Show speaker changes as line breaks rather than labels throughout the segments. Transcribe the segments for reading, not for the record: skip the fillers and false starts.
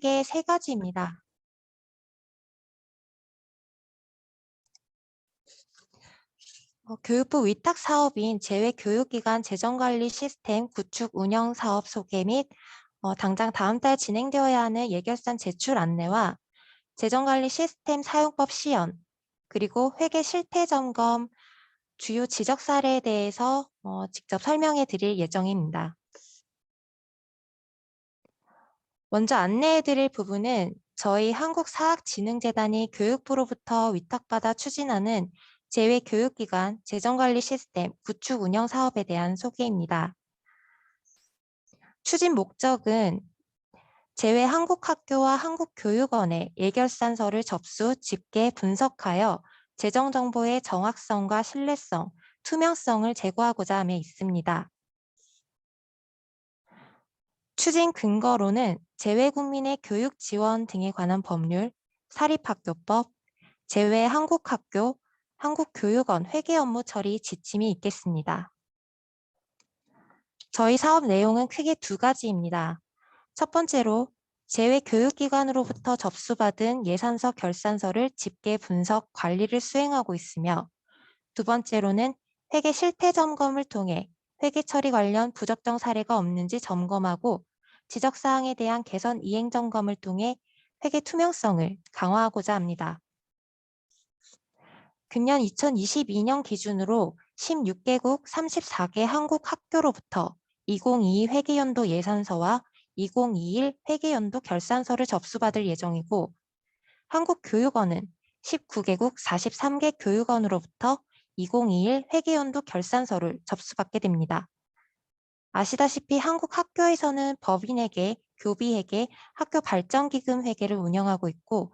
게 세 가지입니다. 교육부 위탁 사업인 재외교육기관 재정관리 시스템 구축 운영 사업 소개 및 당장 다음 달 진행되어야 하는 예결산 제출 안내와 재정관리 시스템 사용법 시연, 그리고 회계 실태 점검 주요 지적 사례에 대해서 직접 설명해 드릴 예정입니다. 먼저 안내해 드릴 부분은 저희 한국사학진흥재단이 교육부로부터 위탁받아 추진하는 재외교육기관 재정관리 시스템 구축 운영 사업에 대한 소개입니다. 추진 목적은 재외 한국학교와 한국교육원에 예결산서를 접수, 집계, 분석하여 재정정보의 정확성과 신뢰성, 투명성을 제고하고자 함에 있습니다. 추진 근거로는 재외국민의 교육 지원 등에 관한 법률, 사립학교법, 재외 한국학교, 한국교육원 회계 업무 처리 지침이 있겠습니다. 저희 사업 내용은 크게 두 가지입니다. 첫 번째로 재외교육기관으로부터 접수받은 예산서 결산서를 집계, 분석, 관리를 수행하고 있으며, 두 번째로는 회계 실태 점검을 통해 회계 처리 관련 부적정 사례가 없는지 점검하고 지적사항에 대한 개선 이행 점검을 통해 회계 투명성을 강화하고자 합니다. 금년 2022년 기준으로 16개국 34개 한국 학교로부터 2022 회계연도 예산서와 2021 회계연도 결산서를 접수받을 예정이고, 한국교육원은 19개국 43개 교육원으로부터 2021 회계연도 결산서를 접수받게 됩니다. 아시다시피 한국 학교에서는 법인회계, 교비회계, 학교 발전기금 회계를 운영하고 있고,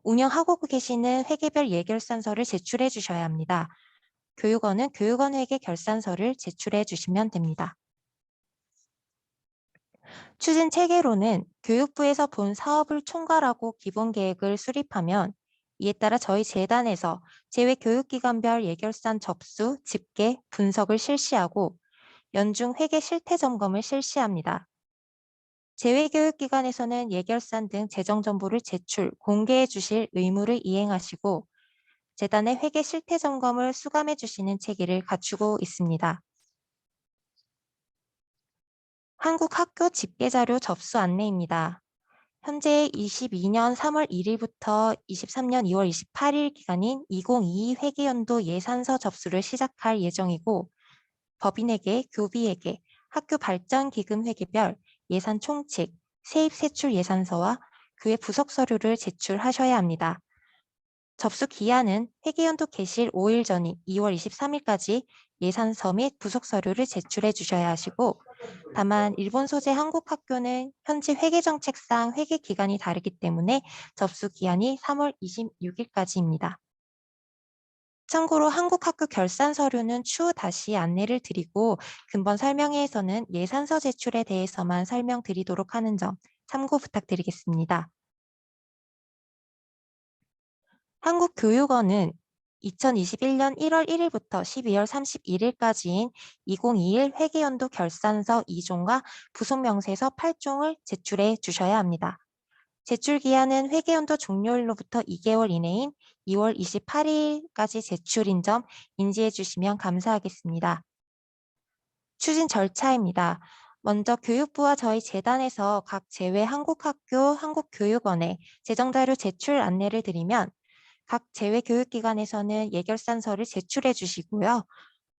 운영하고 계시는 회계별 예결산서를 제출해 주셔야 합니다. 교육원은 교육원 회계 결산서를 제출해 주시면 됩니다. 추진 체계로는 교육부에서 본 사업을 총괄하고 기본 계획을 수립하면, 이에 따라 저희 재단에서 재외교육기관별 예결산 접수, 집계, 분석을 실시하고 연중 회계 실태 점검을 실시합니다. 재외교육기관에서는 예결산 등 재정 정보를 제출, 공개해 주실 의무를 이행하시고, 재단의 회계 실태 점검을 수감해 주시는 체계를 갖추고 있습니다. 한국학교 집계자료 접수 안내입니다. 현재 22년 3월 1일부터 23년 2월 28일 기간인 2022 회계연도 예산서 접수를 시작할 예정이고, 법인회계, 교비회계, 학교 발전기금 회계별 예산 총칙, 세입 세출 예산서와 그의 부속 서류를 제출하셔야 합니다. 접수 기한은 회계연도 개시일 5일 전인 2월 23일까지 예산서 및 부속 서류를 제출해 주셔야 하시고, 다만 일본 소재 한국 학교는 현지 회계정책상 회계 기간이 다르기 때문에 접수 기한이 3월 26일까지입니다. 참고로 한국 학교 결산 서류는 추후 다시 안내를 드리고, 근본 설명회에서는 예산서 제출에 대해서만 설명드리도록 하는 점 참고 부탁드리겠습니다. 한국교육원은 2021년 1월 1일부터 12월 31일까지인 2021 회계연도 결산서 2종과 부속 명세서 8종을 제출해 주셔야 합니다. 제출 기한은 회계연도 종료일로부터 2개월 이내인 2월 28일까지 제출인 점 인지해 주시면 감사하겠습니다. 추진 절차입니다. 먼저 교육부와 저희 재단에서 각 재외 한국학교, 한국교육원에 재정자료 제출 안내를 드리면, 각 재외교육기관에서는 예결산서를 제출해 주시고요.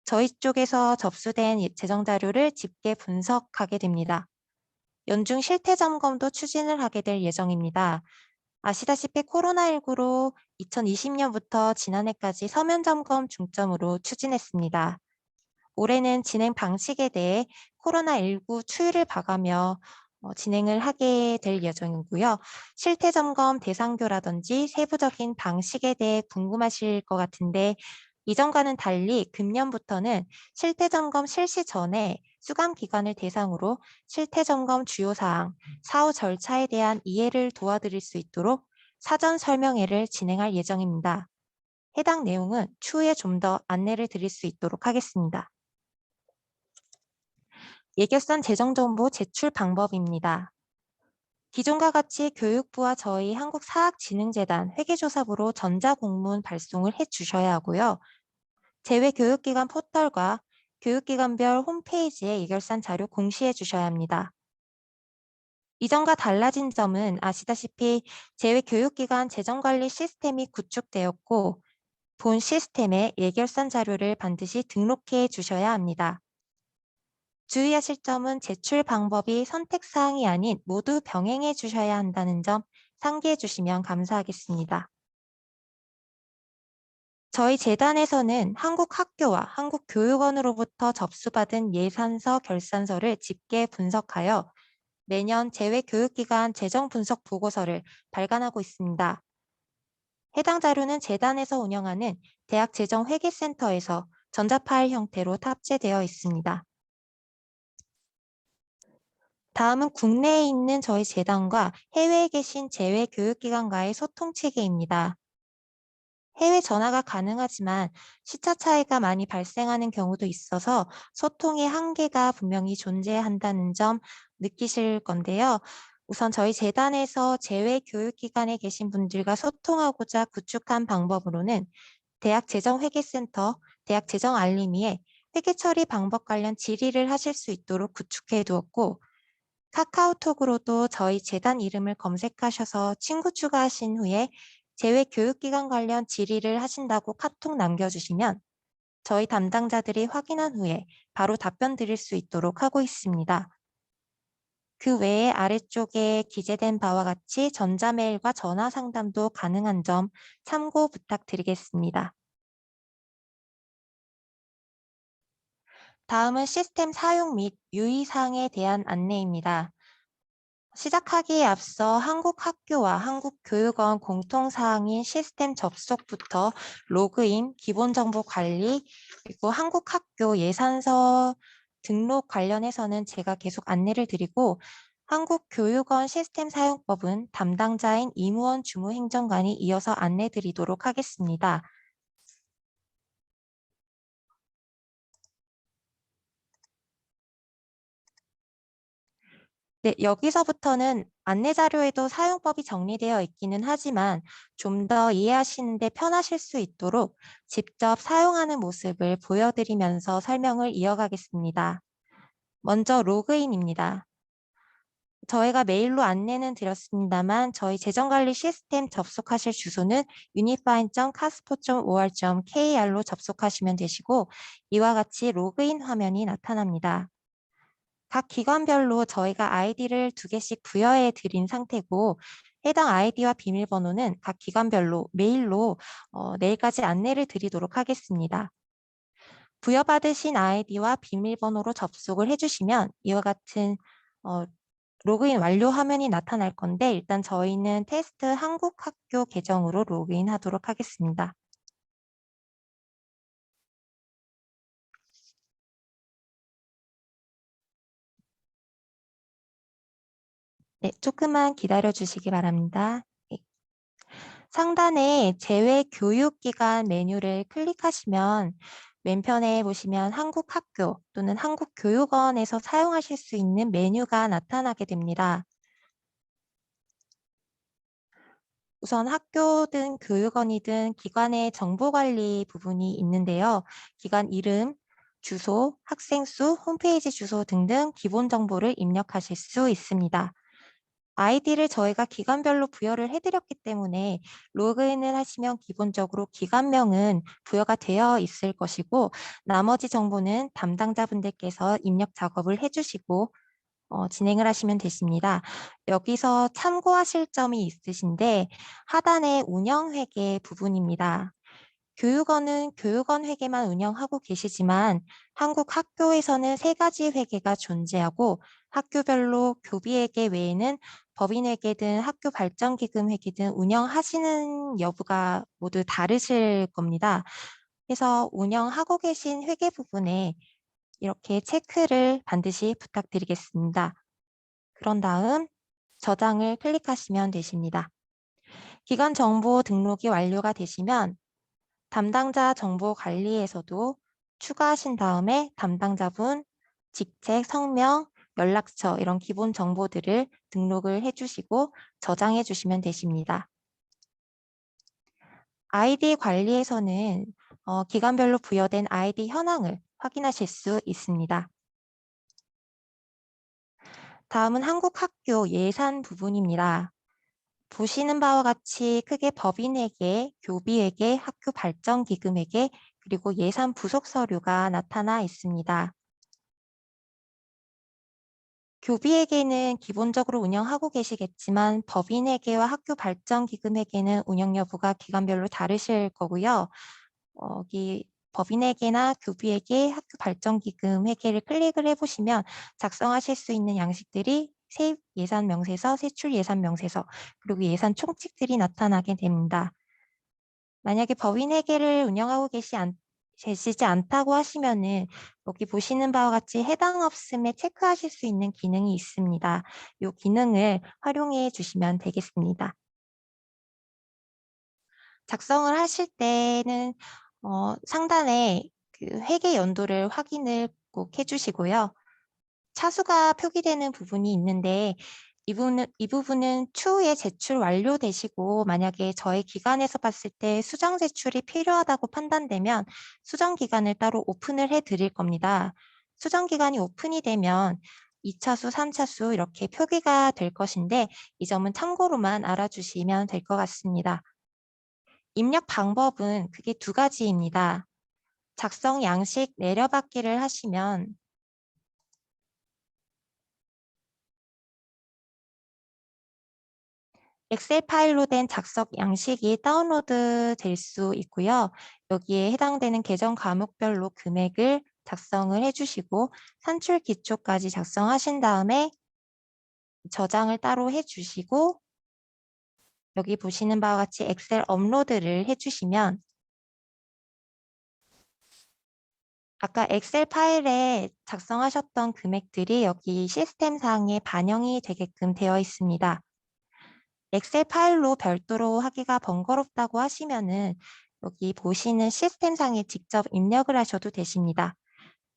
저희 쪽에서 접수된 재정자료를 집계 분석하게 됩니다. 연중 실태 점검도 추진을 하게 될 예정입니다. 아시다시피 코로나19로 2020년부터 지난해까지 서면 점검 중점으로 추진했습니다. 올해는 진행 방식에 대해 코로나19 추이를 봐가며 진행을 하게 될 예정이고요. 실태 점검 대상교라든지 세부적인 방식에 대해 궁금하실 것 같은데, 이전과는 달리 금년부터는 실태 점검 실시 전에 수감 기관을 대상으로 실태 점검 주요 사항, 사후 절차에 대한 이해를 도와드릴 수 있도록 사전 설명회를 진행할 예정입니다. 해당 내용은 추후에 좀 더 안내를 드릴 수 있도록 하겠습니다. 예결산 재정정보 제출 방법입니다. 기존과 같이 교육부와 저희 한국사학진흥재단 회계조사부로 전자공문 발송을 해 주셔야 하고요. 제외교육기관 포털과 교육기관별 홈페이지에 이결산 자료 공시해 주셔야 합니다. 이전과 달라진 점은 아시다시피 제외교육기관 재정관리 시스템이 구축되었고 본 시스템에 예결산 자료를 반드시 등록해 주셔야 합니다. 주의하실 점은 제출 방법이 선택사항이 아닌 모두 병행해 주셔야 한다는 점 상기해 주시면 감사하겠습니다. 저희 재단에서는 한국학교와 한국교육원으로부터 접수받은 예산서 결산서를 집계 분석하여 매년 재외교육기관 재정분석 보고서를 발간하고 있습니다. 해당 자료는 재단에서 운영하는 대학재정회계센터에서 전자파일 형태로 탑재되어 있습니다. 다음은 국내에 있는 저희 재단과 해외에 계신 재외교육기관과의 소통 체계입니다. 해외 전화가 가능하지만 시차 차이가 많이 발생하는 경우도 있어서 소통의 한계가 분명히 존재한다는 점 느끼실 건데요. 우선 저희 재단에서 재외교육기관에 계신 분들과 소통하고자 구축한 방법으로는 대학재정회계센터, 대학재정알림이에 회계 처리 방법 관련 질의를 하실 수 있도록 구축해 두었고 카카오톡으로도 저희 재단 이름을 검색하셔서 친구 추가하신 후에 재외교육기관 관련 질의를 하신다고 카톡 남겨주시면 저희 담당자들이 확인한 후에 바로 답변 드릴 수 있도록 하고 있습니다. 그 외에 아래쪽에 기재된 바와 같이 전자메일과 전화 상담도 가능한 점 참고 부탁드리겠습니다. 다음은 시스템 사용 및 유의사항에 대한 안내입니다. 시작하기에 앞서 한국학교와 한국교육원 공통사항인 시스템 접속부터 로그인, 기본정보 관리, 그리고 한국학교 예산서 등록 관련해서는 제가 계속 안내를 드리고 한국교육원 시스템 사용법은 담당자인 임우원 주무행정관이 이어서 안내 드리도록 하겠습니다. 네, 여기서부터는 안내 자료에도 사용법이 정리되어 있기는 하지만 좀 더 이해하시는 데 편하실 수 있도록 직접 사용하는 모습을 보여드리면서 설명을 이어가겠습니다. 먼저 로그인입니다. 저희가 메일로 안내는 드렸습니다만 저희 재정관리 시스템 접속하실 주소는 unifine.caspo.or.kr로 접속하시면 되시고 이와 같이 로그인 화면이 나타납니다. 각 기관별로 저희가 아이디를 2개씩 부여해 드린 상태고 해당 아이디와 비밀번호는 각 기관별로 메일로 내일까지 안내를 드리도록 하겠습니다. 부여받으신 아이디와 비밀번호로 접속을 해주시면 이와 같은 로그인 완료 화면이 나타날 건데 일단 저희는 테스트 한국학교 계정으로 로그인 하도록 하겠습니다. 네, 조금만 기다려 주시기 바랍니다. 네. 상단에 재외교육기관 메뉴를 클릭하시면 왼편에 보시면 한국학교 또는 한국교육원에서 사용하실 수 있는 메뉴가 나타나게 됩니다. 우선 학교든 교육원이든 기관의 정보관리 부분이 있는데요. 기관 이름, 주소, 학생 수, 홈페이지 주소 등등 기본 정보를 입력하실 수 있습니다. 아이디를 저희가 기관별로 부여를 해드렸기 때문에 로그인을 하시면 기본적으로 기관명은 부여가 되어 있을 것이고 나머지 정보는 담당자분들께서 입력 작업을 해주시고 진행을 하시면 되십니다. 여기서 참고하실 점이 있으신데 하단의 운영회계 부분입니다. 교육원은 교육원 회계만 운영하고 계시지만 한국 학교에서는 3가지 회계가 존재하고 학교별로 교비회계 외에는 법인회계든 학교 발전기금 회계든 운영하시는 여부가 모두 다르실 겁니다. 그래서 운영하고 계신 회계 부분에 이렇게 체크를 반드시 부탁드리겠습니다. 그런 다음 저장을 클릭하시면 되십니다. 기관 정보 등록이 완료가 되시면 담당자 정보 관리에서도 추가하신 다음에 담당자분, 직책, 성명, 연락처 이런 기본 정보들을 등록을 해주시고 저장해 주시면 되십니다. 아이디 관리에서는 기간별로 부여된 아이디 현황을 확인하실 수 있습니다. 다음은 한국 학교 예산 부분입니다. 보시는 바와 같이 크게 법인회계, 교비회계, 학교 발전기금회계, 그리고 예산 부속 서류가 나타나 있습니다. 교비회계는 기본적으로 운영하고 계시겠지만 법인회계와 학교 발전기금회계는 운영 여부가 기관별로 다르실 거고요. 여기 법인회계나 교비회계, 학교 발전기금 회계를 클릭을 해보시면 작성하실 수 있는 양식들이 세입 예산 명세서, 세출 예산 명세서, 그리고 예산 총칙들이 나타나게 됩니다. 만약에 법인 회계를 운영하고 계시지 않다고 하시면은 여기 보시는 바와 같이 해당 없음에 체크하실 수 있는 기능이 있습니다. 이 기능을 활용해 주시면 되겠습니다. 작성을 하실 때는 상단에 그 회계 연도를 확인을 꼭 해 주시고요. 차수가 표기되는 부분이 있는데 이 부분은 추후에 제출 완료되시고 만약에 저희 기관에서 봤을 때 수정 제출이 필요하다고 판단되면 수정 기간을 따로 오픈을 해 드릴 겁니다. 수정 기간이 오픈이 되면 2차수, 3차수 이렇게 표기가 될 것인데 이 점은 참고로만 알아주시면 될 것 같습니다. 입력 방법은 크게 두 가지입니다. 작성 양식 내려받기를 하시면 엑셀 파일로 된 작성 양식이 다운로드 될 수 있고요. 여기에 해당되는 계정 과목별로 금액을 작성을 해주시고 산출 기초까지 작성하신 다음에 저장을 따로 해주시고 여기 보시는 바와 같이 엑셀 업로드를 해주시면 아까 엑셀 파일에 작성하셨던 금액들이 여기 시스템상에 반영이 되게끔 되어 있습니다. 엑셀 파일로 별도로 하기가 번거롭다고 하시면은 여기 보시는 시스템상에 직접 입력을 하셔도 되십니다.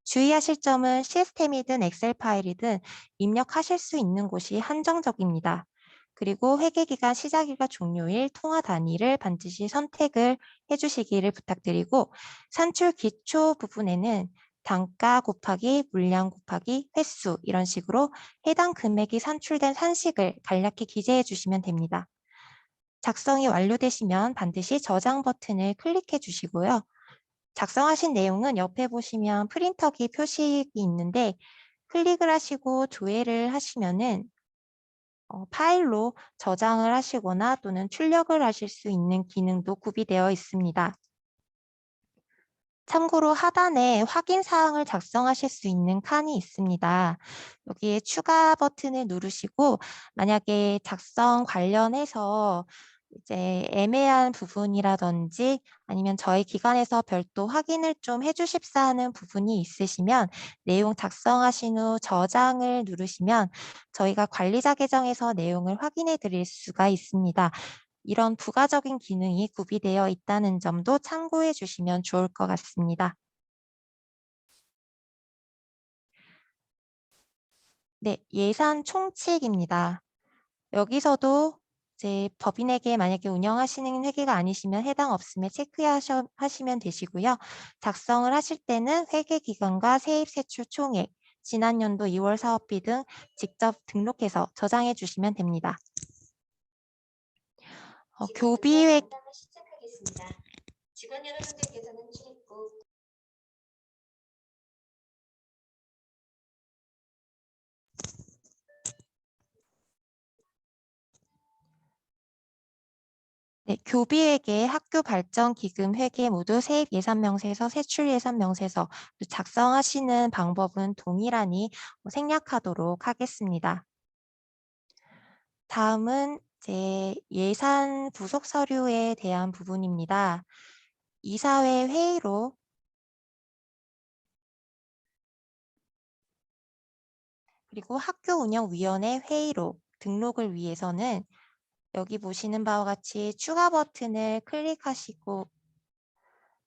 주의하실 점은 시스템이든 엑셀 파일이든 입력하실 수 있는 곳이 한정적입니다. 그리고 회계기간 시작일과 종료일, 통화 단위를 반드시 선택을 해주시기를 부탁드리고 산출 기초 부분에는 단가 곱하기 물량 곱하기 횟수 이런 식으로 해당 금액이 산출된 산식을 간략히 기재해 주시면 됩니다. 작성이 완료되시면 반드시 저장 버튼을 클릭해 주시고요. 작성하신 내용은 옆에 보시면 프린터기 표식이 있는데 클릭을 하시고 조회를 하시면은 파일로 저장을 하시거나 또는 출력을 하실 수 있는 기능도 구비되어 있습니다. 참고로 하단에 확인 사항을 작성하실 수 있는 칸이 있습니다. 여기에 추가 버튼을 누르시고 만약에 작성 관련해서 이제 애매한 부분이라든지 아니면 저희 기관에서 별도 확인을 좀 해주십사 하는 부분이 있으시면 내용 작성하신 후 저장을 누르시면 저희가 관리자 계정에서 내용을 확인해 드릴 수가 있습니다. 이런 부가적인 기능이 구비되어 있다는 점도 참고해 주시면 좋을 것 같습니다. 네, 예산 총칙입니다. 여기서도 이제 법인에게 만약에 운영하시는 회계가 아니시면 해당 없음에 하시면 되시고요. 작성을 하실 때는 회계기간과 세입세출 총액, 지난 연도 2월 사업비 등 직접 등록해서 저장해 주시면 됩니다. 교비회 시작하겠습니다. 직원 여러분들께서는 출입국 네, 교비회계, 학교 발전 기금 회계 모두 세입 예산 명세서, 세출 예산 명세서 작성하시는 방법은 동일하니 생략하도록 하겠습니다. 다음은 이제 예산 부속 서류에 대한 부분입니다. 이사회 회의로 그리고 학교운영위원회 회의로 등록을 위해서는 여기 보시는 바와 같이 추가 버튼을 클릭하시고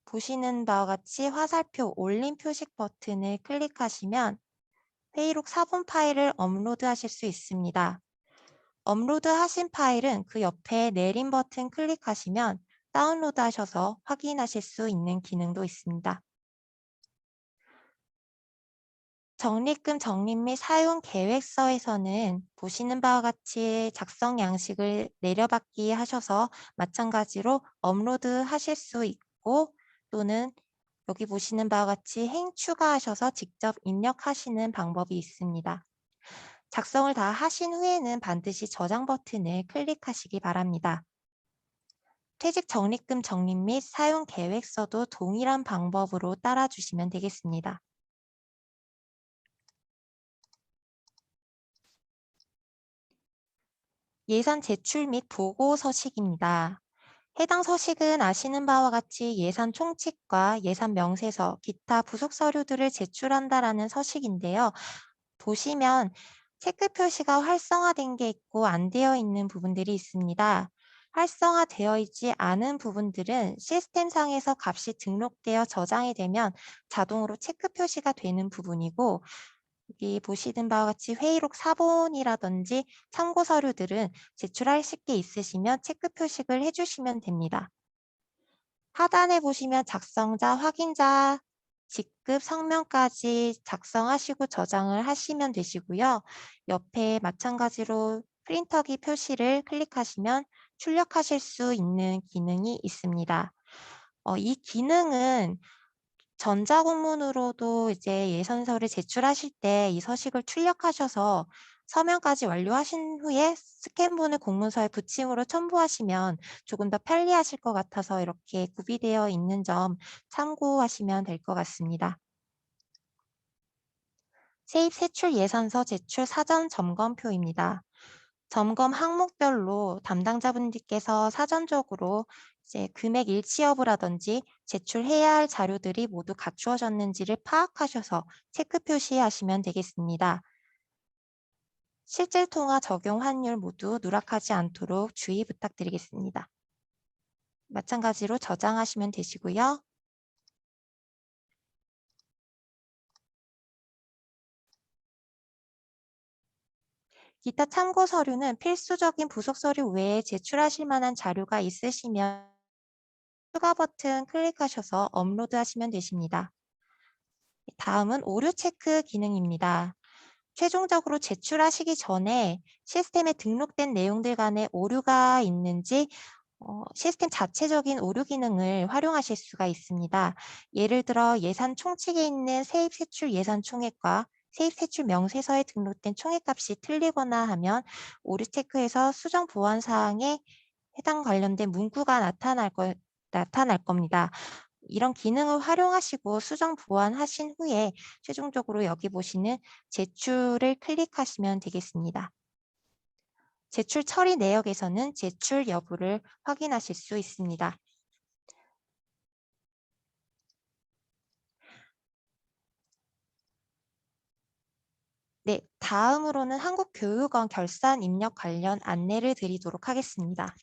보시는 바와 같이 화살표 올림 표식 버튼을 클릭하시면 회의록 사본 파일을 업로드하실 수 있습니다. 업로드하신 파일은 그 옆에 내림 버튼 클릭하시면 다운로드하셔서 확인하실 수 있는 기능도 있습니다. 적립금 적립 및 사용 계획서에서는 보시는 바와 같이 작성 양식을 내려받기 하셔서 마찬가지로 업로드하실 수 있고, 또는 여기 보시는 바와 같이 행 추가하셔서 직접 입력하시는 방법이 있습니다. 작성을 다 하신 후에는 반드시 저장 버튼을 클릭하시기 바랍니다. 퇴직 적립금 적립 및 사용 계획서도 동일한 방법으로 따라주시면 되겠습니다. 예산 제출 및 보고 서식입니다. 해당 서식은 아시는 바와 같이 예산 총칙과 예산 명세서, 기타 부속 서류들을 제출한다라는 서식인데요. 보시면 체크 표시가 활성화된 게 있고 안 되어 있는 부분들이 있습니다. 활성화되어 있지 않은 부분들은 시스템상에서 값이 등록되어 저장이 되면 자동으로 체크 표시가 되는 부분이고, 여기 보시는 바와 같이 회의록 사본이라든지 참고 서류들은 제출하실 게 있으시면 체크 표식을 해주시면 됩니다. 하단에 보시면 작성자, 확인자, 직급, 성명까지 작성하시고 저장을 하시면 되시고요. 옆에 마찬가지로 프린터기 표시를 클릭하시면 출력하실 수 있는 기능이 있습니다. 이 기능은 전자공문으로도 이제 예선서를 제출하실 때 이 서식을 출력하셔서 서명까지 완료하신 후에 스캔본을 공문서에 붙임으로 첨부하시면 조금 더 편리하실 것 같아서 이렇게 구비되어 있는 점 참고하시면 될 것 같습니다. 세입 세출 예산서 제출 사전 점검표입니다. 점검 항목별로 담당자분들께서 사전적으로 이제 금액 일치 여부라든지 제출해야 할 자료들이 모두 갖추어졌는지를 파악하셔서 체크 표시하시면 되겠습니다. 실질 통화 적용 환율 모두 누락하지 않도록 주의 부탁드리겠습니다. 마찬가지로 저장하시면 되시고요. 기타 참고 서류는 필수적인 부속 서류 외에 제출하실 만한 자료가 있으시면 추가 버튼 클릭하셔서 업로드하시면 되십니다. 다음은 오류 체크 기능입니다. 최종적으로 제출하시기 전에 시스템에 등록된 내용들 간에 오류가 있는지 시스템 자체적인 오류 기능을 활용하실 수가 있습니다. 예를 들어 예산 총칙에 있는 세입 세출 예산 총액과 세입 세출 명세서에 등록된 총액값이 틀리거나 하면 오류 체크에서 수정 보완 사항에 해당 관련된 문구가 나타날 겁니다. 이런 기능을 활용하시고 수정 보완하신 후에 최종적으로 여기 보시는 제출을 클릭하시면 되겠습니다. 제출 처리 내역에서는 제출 여부를 확인하실 수 있습니다. 네, 다음으로는 한국교육원 결산 입력 관련 안내를 드리도록 하겠습니다.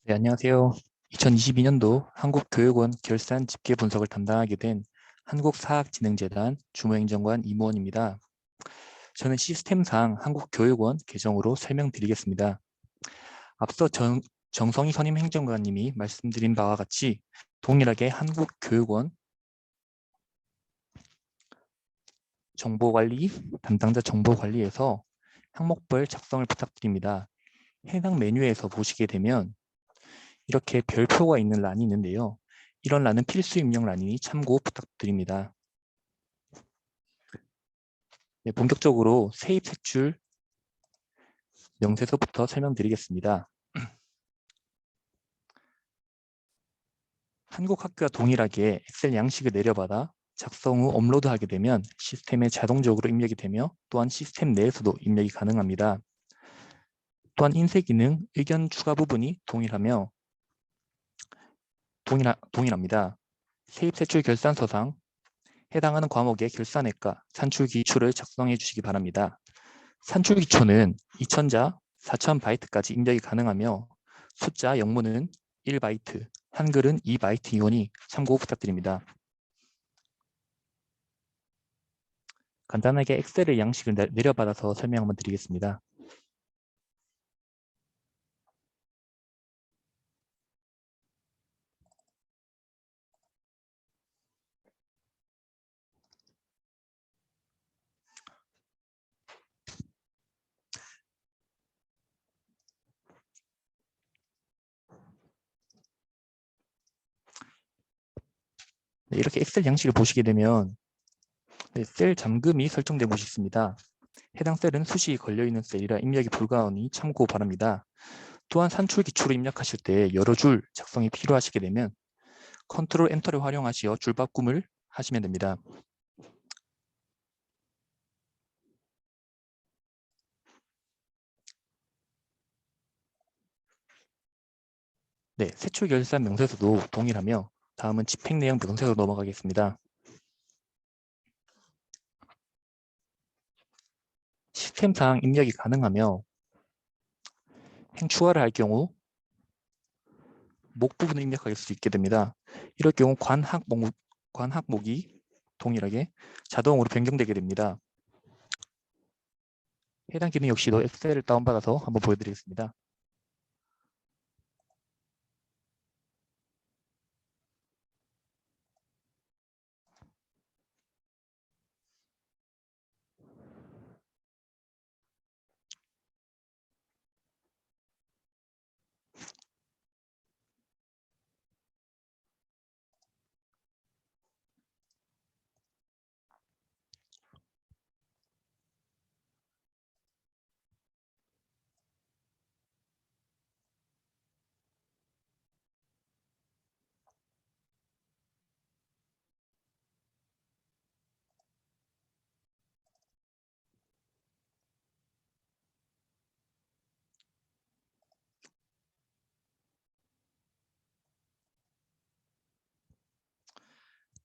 네, 안녕하세요. 2022년도 한국교육원 결산 집계 분석을 담당하게 된 한국사학진흥재단 주무행정관 이무원입니다. 저는 시스템상 한국교육원 계정으로 설명드리겠습니다. 앞서 정성희 선임 행정관님이 말씀드린 바와 같이 동일하게 한국교육원 정보관리, 담당자 정보관리에서 항목별 작성을 부탁드립니다. 해당 메뉴에서 보시게 되면 이렇게 별표가 있는 란이 있는데요. 이런 란은 필수 입력 란이니 참고 부탁드립니다. 네, 본격적으로 세입 세출 명세서부터 설명드리겠습니다. 한국 학교와 동일하게 엑셀 양식을 내려받아 작성 후 업로드하게 되면 시스템에 자동적으로 입력이 되며 또한 시스템 내에서도 입력이 가능합니다. 또한 인쇄 기능, 의견 추가 부분이 동일합니다. 세입 세출 결산서상 해당하는 과목의 결산액과 산출 기초를 작성해 주시기 바랍니다. 산출 기초는 2000자, 4000바이트까지 입력이 가능하며 숫자 영문은 1바이트, 한글은 2바이트 이오니 참고 부탁드립니다. 간단하게 엑셀의 양식을 내려받아서 설명 한번 드리겠습니다. 네, 이렇게 엑셀 양식을 보시게 되면 셀 잠금이 설정된 곳이 있습니다. 해당 셀은 수식이 걸려있는 셀이라 입력이 불가하니 참고 바랍니다. 또한 산출 기초를 입력하실 때 여러 줄 작성이 필요하시게 되면 컨트롤 엔터를 활용하시어 줄 바꿈을 하시면 됩니다. 네, 세출 결산 명세서도 동일하며 다음은 집행 내용 명세서로 넘어가겠습니다. 시스템상 입력이 가능하며 행 추가를 할 경우 목 부분을 입력할 수 있게 됩니다. 이럴 경우 관학목이 동일하게 자동으로 변경되게 됩니다. 해당 기능 역시도 엑셀을 다운받아서 한번 보여드리겠습니다.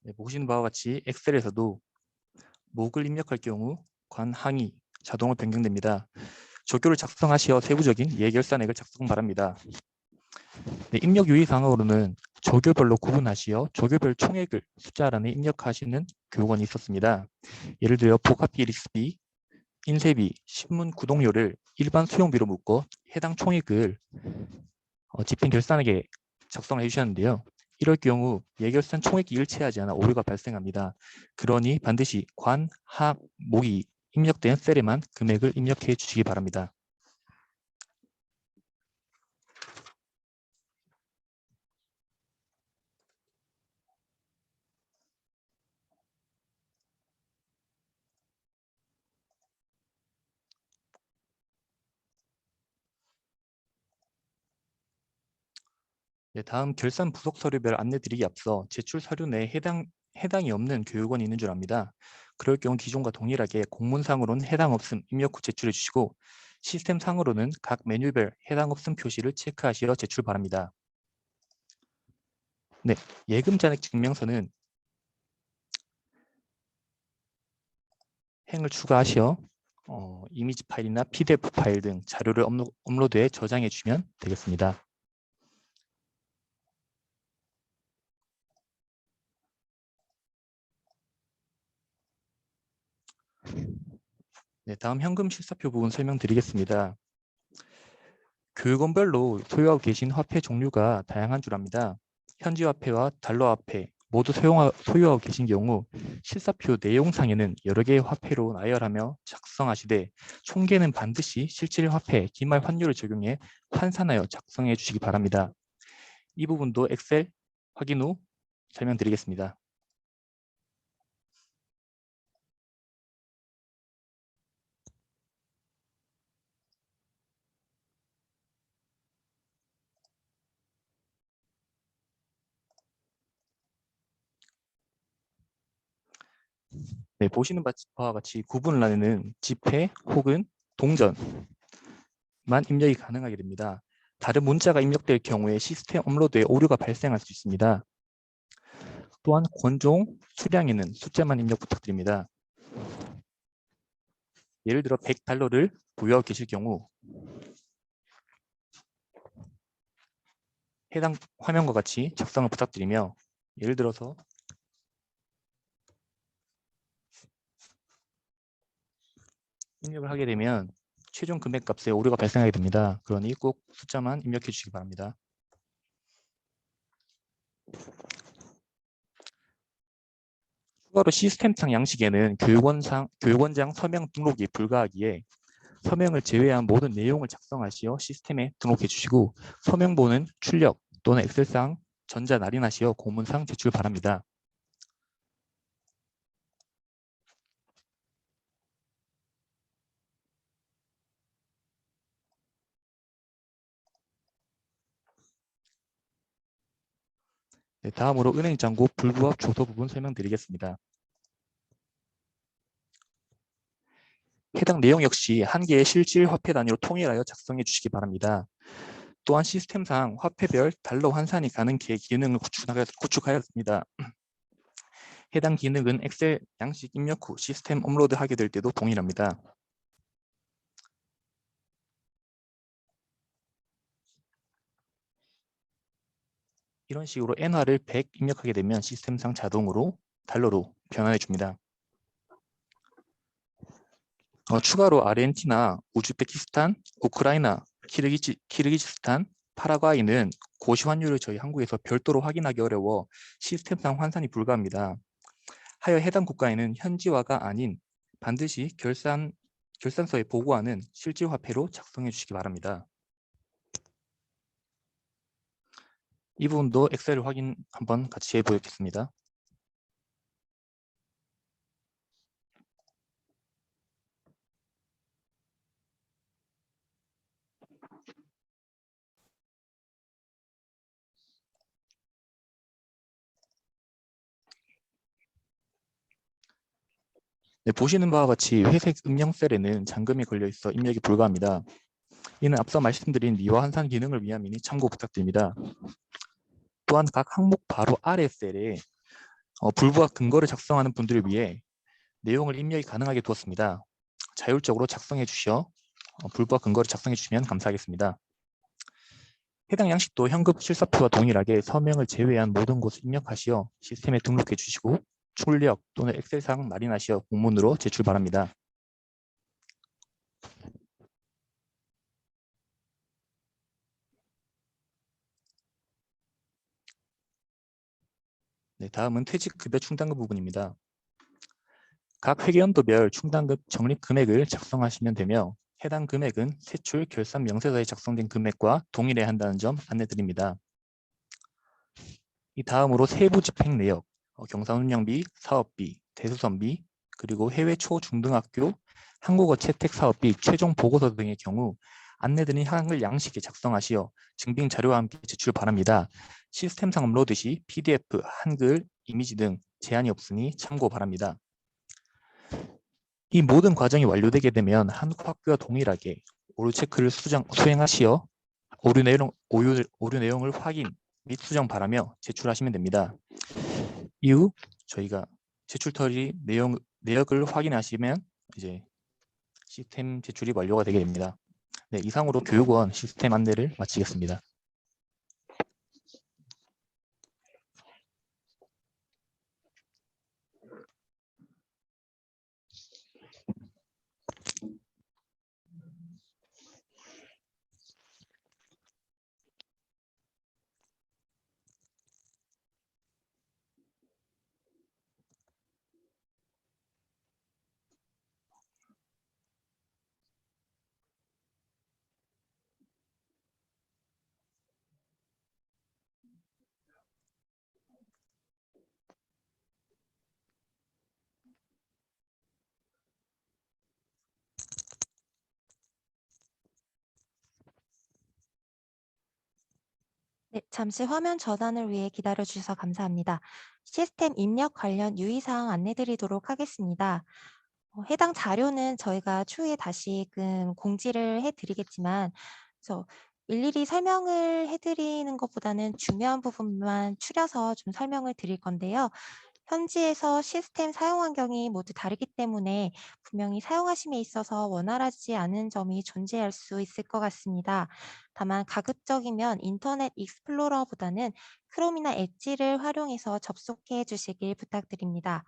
네, 보시는 바와 같이 엑셀에서도 목을 입력할 경우 관항이 자동으로 변경됩니다. 조교를 작성하시어 세부적인 예결산액을 작성 바랍니다. 네, 입력 유의사항으로는 조교별로 구분하시어 조교별 총액을 숫자란에 입력하시는 교육원이 있었습니다. 예를 들어 복합비 리스비, 인쇄비, 신문 구독료를 일반 수용비로 묶어 해당 총액을 집행 결산액에 작성을 해주셨는데요. 이럴 경우 예결산 총액이 일치하지 않아 오류가 발생합니다. 그러니 반드시 관, 학, 목이 입력된 셀에만 금액을 입력해 주시기 바랍니다. 네, 다음 결산 부속 서류별 안내드리기 앞서 제출 서류 내에 해당이 없는 교육원이 있는 줄 압니다. 그럴 경우 기존과 동일하게 공문상으로는 해당 없음 입력 후 제출해 주시고 시스템상으로는 각 메뉴별 해당 없음 표시를 체크하시어 제출 바랍니다. 네, 예금 잔액 증명서는 행을 추가하시어 이미지 파일이나 PDF 파일 등 자료를 업로드해 저장해 주시면 되겠습니다. 네, 다음 현금 실사표 부분 설명드리겠습니다. 교육원별로 소유하고 계신 화폐 종류가 다양한 줄 압니다. 현지 화폐와 달러 화폐 모두 소유하고 계신 경우 실사표 내용상에는 여러 개의 화폐로 나열하며 작성하시되 총계는 반드시 실질 화폐 기말 환율을 적용해 환산하여 작성해 주시기 바랍니다. 이 부분도 엑셀 확인 후 설명드리겠습니다. 네, 보시는 바와 같이 구분란에는 집회 혹은 동전만 입력이 가능하게 됩니다. 다른 문자가 입력될 경우에 시스템 업로드에 오류가 발생할 수 있습니다. 또한 권종, 수량에는 숫자만 입력 부탁드립니다. 예를 들어 $100를 보유하고 계실 경우 해당 화면과 같이 작성을 부탁드리며, 예를 들어서 입력을 하게 되면 최종 금액 값에 오류가 발생하게 됩니다. 그러니 꼭 숫자만 입력해 주시기 바랍니다. 추가로 시스템상 양식에는 교육원장 서명 등록이 불가하기에 서명을 제외한 모든 내용을 작성하시어 시스템에 등록해 주시고, 서명본은 출력 또는 엑셀상 전자 날인하시어 고문상 제출 바랍니다. 네, 다음으로 은행 잔고 불부합 조서 부분 설명드리겠습니다. 해당 내용 역시 한 개의 실질 화폐 단위로 통일하여 작성해 주시기 바랍니다. 또한 시스템상 화폐별 달러 환산이 가능한 기능을 구축하였습니다. 해당 기능은 엑셀 양식 입력 후 시스템 업로드 하게 될 때도 동일합니다. 이런 식으로 엔화를 100 입력하게 되면 시스템상 자동으로 달러로 변환해 줍니다. 추가로 아르헨티나, 우즈베키스탄, 우크라이나, 키르기즈스탄, 파라과이는 고시 환율을 저희 한국에서 별도로 확인하기 어려워 시스템상 환산이 불가합니다. 하여 해당 국가에는 현지화가 아닌 반드시 결산서에 보고하는 실질 화폐로 작성해 주시기 바랍니다. 이 부분도 엑셀을 확인 한번 같이 해보겠습니다. 네, 보시는 바와 같이 회색 음영 셀에는 잔금이 걸려 있어 입력이 불가합니다. 이는 앞서 말씀드린 미화 환산 기능을 위함이니 참고 부탁드립니다. 또한 각 항목 바로 아래 셀에 불부합 근거를 작성하는 분들을 위해 내용을 입력이 가능하게 두었습니다. 자율적으로 작성해 주시어 불부합 근거를 작성해 주시면 감사하겠습니다. 해당 양식도 현금 실사표와 동일하게 서명을 제외한 모든 곳을 입력하시어 시스템에 등록해 주시고, 출력 또는 엑셀상 날인하시어 공문으로 제출 바랍니다. 네, 다음은 퇴직급여 충당금 부분입니다. 각 회계연도별 충당금 적립 금액을 작성하시면 되며, 해당 금액은 세출 결산 명세서에 작성된 금액과 동일해야 한다는 점 안내드립니다. 이 다음으로 세부 집행 내역, 경사운영비, 사업비, 대수선비, 그리고 해외 초중등학교 한국어 채택 사업비 최종 보고서 등의 경우 안내드린 한글 양식에 작성하시어 증빙 자료와 함께 제출 바랍니다. 시스템상 업로드 시 PDF, 한글, 이미지 등 제한이 없으니 참고 바랍니다. 이 모든 과정이 완료되게 되면 한국 학교와 동일하게 오류 체크를 수행하시어 오류 내용을 확인 및 수정 바라며 제출하시면 됩니다. 이후 저희가 제출 처리 내역을 확인하시면 이제 시스템 제출이 완료가 되게 됩니다. 네, 이상으로 교육원 시스템 안내를 마치겠습니다.
네, 잠시 화면 전환을 위해 기다려 주셔서 감사합니다. 시스템 입력 관련 유의사항 안내 드리도록 하겠습니다. 해당 자료는 저희가 추후에 다시금 공지를 해 드리겠지만 그래서 일일이 설명을 해 드리는 것보다는 중요한 부분만 추려서 좀 설명을 드릴 건데요. 현지에서 시스템 사용 환경이 모두 다르기 때문에 분명히 사용하심에 있어서 원활하지 않은 점이 존재할 수 있을 것 같습니다. 다만 가급적이면 인터넷 익스플로러보다는 크롬이나 엣지를 활용해서 접속해 주시길 부탁드립니다.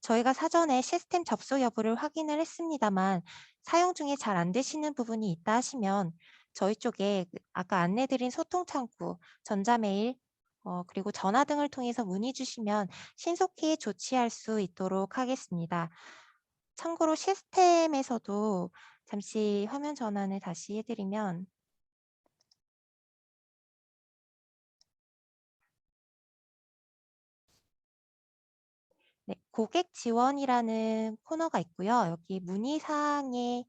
저희가 사전에 시스템 접속 여부를 확인을 했습니다만 사용 중에 잘 안 되시는 부분이 있다 하시면 저희 쪽에 아까 안내드린 소통 창구, 전자메일, 그리고 전화 등을 통해서 문의 주시면 신속히 조치할 수 있도록 하겠습니다. 참고로 시스템에서도 잠시 화면 전환을 다시 해드리면 네, 고객 지원이라는 코너가 있고요. 여기 문의 사항에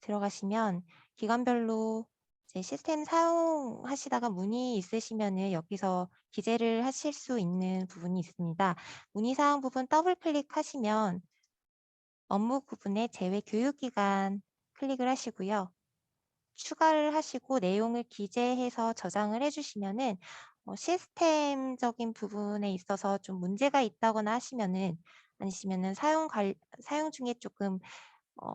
들어가시면 기관별로 이제 시스템 사용하시다가 문의 있으시면은 여기서 기재를 하실 수 있는 부분이 있습니다. 문의 사항 부분 더블 클릭하시면 업무 부분에 제외 교육기간 클릭을 하시고요. 추가를 하시고 내용을 기재해서 저장을 해 주시면은 시스템적인 부분에 있어서 좀 문제가 있다거나 하시면은 아니시면은 사용 중에 조금 어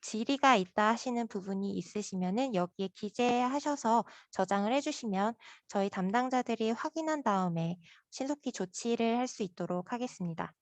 질의가 있다 하시는 부분이 있으시면은 여기에 기재하셔서 저장을 해 주시면 저희 담당자들이 확인한 다음에 신속히 조치를 할 수 있도록 하겠습니다.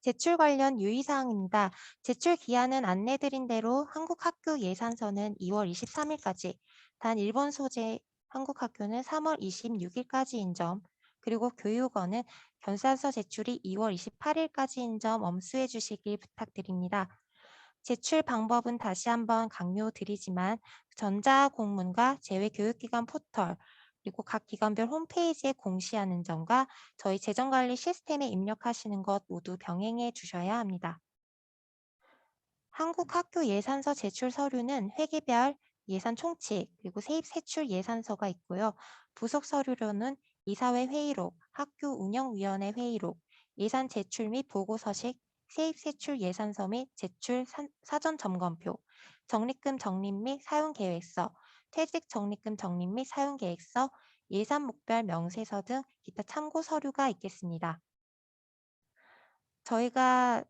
제출 관련 유의사항입니다. 제출 기한은 안내드린 대로 한국학교 예산서는 2월 23일까지, 단 일본 소재 한국학교는 3월 26일까지인 점, 그리고 교육원은 견산서 제출이 2월 28일까지인 점 엄수해 주시길 부탁드립니다. 제출 방법은 다시 한번 강조드리지만 전자공문과 제외교육기관 포털, 그리고 각 기관별 홈페이지에 공시하는 점과 저희 재정관리 시스템에 입력하시는 것 모두 병행해 주셔야 합니다. 한국 학교 예산서 제출 서류는 회계별 예산 총칙 그리고 세입 세출 예산서가 있고요. 부속 서류로는 이사회 회의록, 학교 운영위원회 회의록, 예산 제출 및 보고 서식, 세입 세출 예산서 및 제출 사전 점검표, 적립금 적립 및 사용 계획서, 퇴직 적립금 적립 및 사용 계획서, 예산 목별 명세서 등 기타 참고 서류가 있겠습니다. 저희가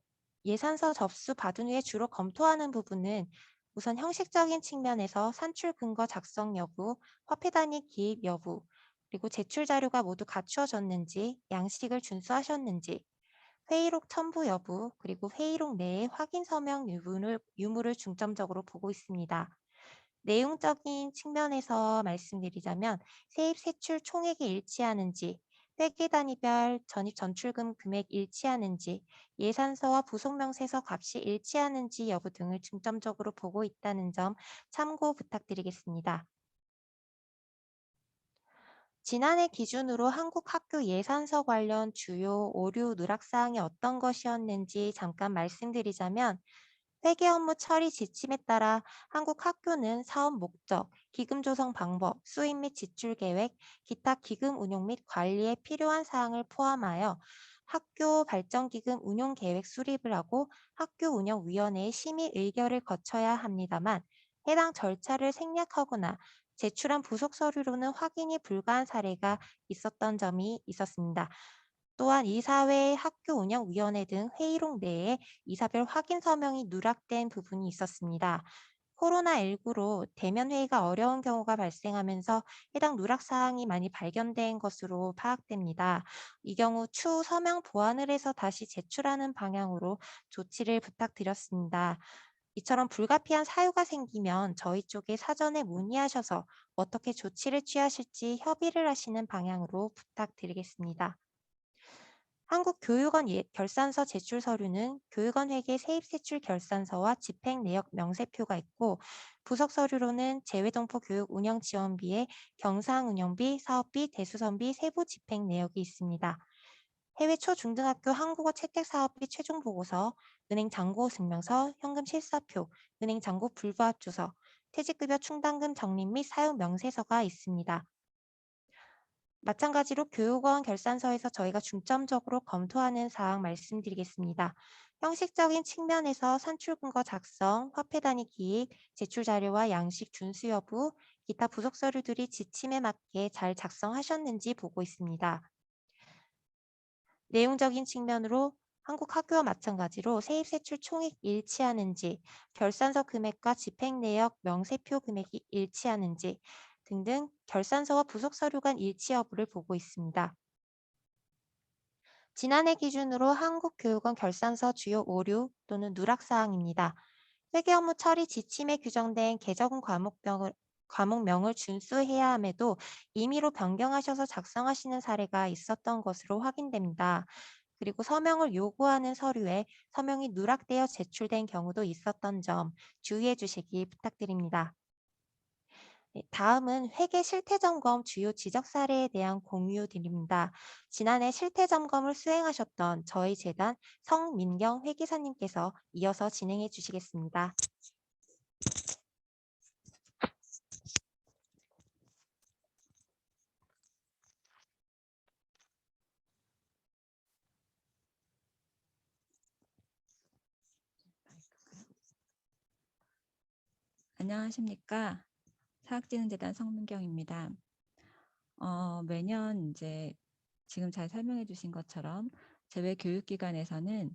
예산서 접수 받은 후에 주로 검토하는 부분은 우선 형식적인 측면에서 산출 근거 작성 여부, 화폐 단위 기입 여부, 그리고 제출 자료가 모두 갖추어졌는지, 양식을 준수하셨는지, 회의록 첨부 여부, 그리고 회의록 내에 확인 서명 유무를 중점적으로 보고 있습니다. 내용적인 측면에서 말씀드리자면 세입 세출 총액이 일치하는지, 회계 단위별 전입 전출금 금액 일치하는지, 예산서와 부속명세서 값이 일치하는지 여부 등을 중점적으로 보고 있다는 점 참고 부탁드리겠습니다. 지난해 기준으로 한국 학교 예산서 관련 주요 오류 누락사항이 어떤 것이었는지 잠깐 말씀드리자면 회계 업무 처리 지침에 따라 한국 학교는 사업 목적, 기금 조성 방법, 수입 및 지출 계획, 기타 기금 운용 및 관리에 필요한 사항을 포함하여 학교 발전 기금 운용 계획 수립을 하고 학교 운영위원회의 심의 의결을 거쳐야 합니다만 해당 절차를 생략하거나 제출한 부속 서류로는 확인이 불가한 사례가 있었던 점이 있었습니다. 또한 이사회, 학교운영위원회 등 회의록 내에 이사별 확인 서명이 누락된 부분이 있었습니다. 코로나19로 대면 회의가 어려운 경우가 발생하면서 해당 누락 사항이 많이 발견된 것으로 파악됩니다. 이 경우 추후 서명 보완을 해서 다시 제출하는 방향으로 조치를 부탁드렸습니다. 이처럼 불가피한 사유가 생기면 저희 쪽에 사전에 문의하셔서 어떻게 조치를 취하실지 협의를 하시는 방향으로 부탁드리겠습니다. 한국교육원 결산서 제출 서류는 교육원 회계 세입세출 결산서와 집행 내역 명세표가 있고 부속 서류로는 재외동포 교육 운영 지원비의 경상 운영비, 사업비, 대수선비 세부 집행 내역이 있습니다. 해외 초중등학교 한국어 채택 사업비 최종 보고서, 은행 잔고 증명서, 현금 실사표, 은행 잔고 불부합 주서, 퇴직급여 충당금 적립 및 사용 명세서가 있습니다. 마찬가지로 교육원 결산서에서 저희가 중점적으로 검토하는 사항 말씀드리겠습니다. 형식적인 측면에서 산출근거 작성, 화폐 단위 기입, 제출 자료와 양식 준수 여부, 기타 부속 서류들이 지침에 맞게 잘 작성하셨는지 보고 있습니다. 내용적인 측면으로 한국 학교와 마찬가지로 세입세출 총액 일치하는지, 결산서 금액과 집행 내역, 명세표 금액이 일치하는지 등등 결산서와 부속 서류 간 일치 여부를 보고 있습니다. 지난해 기준으로 한국교육원 결산서 주요 오류 또는 누락사항입니다. 회계 업무 처리 지침에 규정된 계적은 과목명을 준수해야 함에도 임의로 변경하셔서 작성하시는 사례가 있었던 것으로 확인됩니다. 그리고 서명을 요구하는 서류에 서명이 누락되어 제출된 경우도 있었던 점 주의해 주시기 부탁드립니다. 네, 다음은 회계 실태 점검 주요 지적 사례에 대한 공유 드립니다. 지난해 실태 점검을 수행하셨던 저희 재단 성민경 회계사님께서 이어서 진행해 주시겠습니다.
안녕하십니까. 사학진흥재단 성민경입니다. 매년 이제 지금 잘 설명해 주신 것처럼 재외교육기관에서는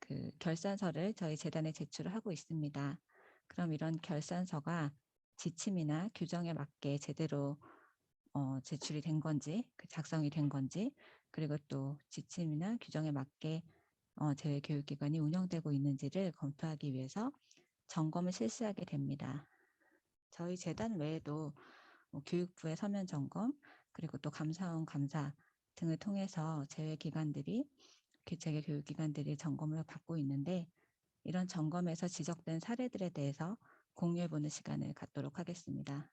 그 결산서를 저희 재단에 제출을 하고 있습니다. 그럼 이런 결산서가 지침이나 규정에 맞게 제대로 제출이 된 건지, 작성이 된 건지, 그리고 또 지침이나 규정에 맞게 재외교육기관이 운영되고 있는지를 검토하기 위해서 점검을 실시하게 됩니다. 저희 재단 외에도 교육부의 서면 점검, 그리고 또 감사원 감사 등을 통해서 재외기관들이 재외교육기관들이 점검을 받고 있는데, 이런 점검에서 지적된 사례들에 대해서 공유해보는 시간을 갖도록 하겠습니다.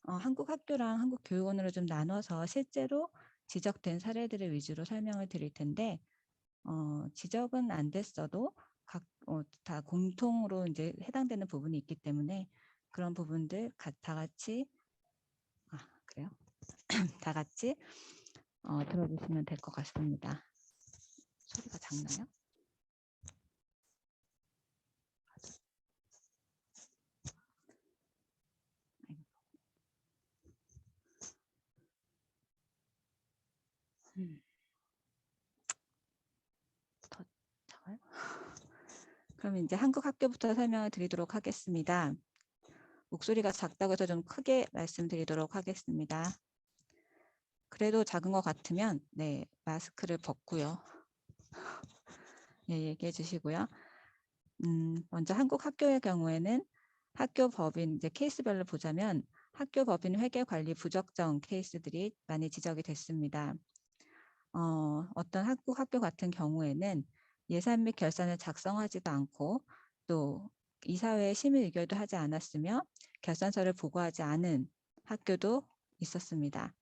한국 학교랑 한국 교육원으로 좀 나눠서 실제로 지적된 사례들을 위주로 설명을 드릴 텐데, 지적은 안 됐어도 다 공통으로 이제 해당되는 부분이 있기 때문에 그런 부분들 다 같이 그래요? 다 같이 들어주시면 될 것 같습니다. 소리가 작나요? 더 작아요? 그럼 이제 한국 학교부터 설명을 드리도록 하겠습니다. 목소리가 작다고 해서 좀 크게 말씀드리도록 하겠습니다. 그래도 작은 것 같으면 네, 마스크를 벗고요. 네, 얘기해 주시고요. 먼저 한국 학교의 경우에는 학교 법인 이제 케이스별로 보자면 학교 법인 회계 관리 부적정 케이스들이 많이 지적이 됐습니다. 어떤 한국 학교 같은 경우에는 예산 및 결산을 작성하지도 않고 또 이사회에 심의 의결도 하지 않았으며 결산서를 보고하지 않은 학교도 있었습니다.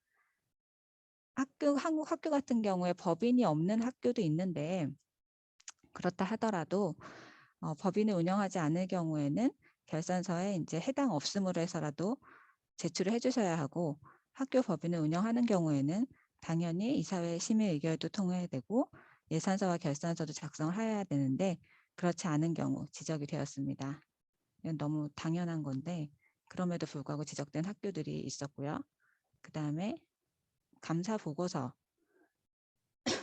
한국 학교 같은 경우에 법인이 없는 학교도 있는데, 그렇다 하더라도 법인을 운영하지 않을 경우에는 결산서에 이제 해당 없음으로 해서라도 제출을 해주셔야 하고, 학교 법인을 운영하는 경우에는 당연히 이사회 심의 의결도 통해야 되고 예산서와 결산서도 작성을 해야 되는데, 그렇지 않은 경우 지적이 되었습니다. 이건 너무 당연한 건데 그럼에도 불구하고 지적된 학교들이 있었고요. 그 다음에 감사 보고서,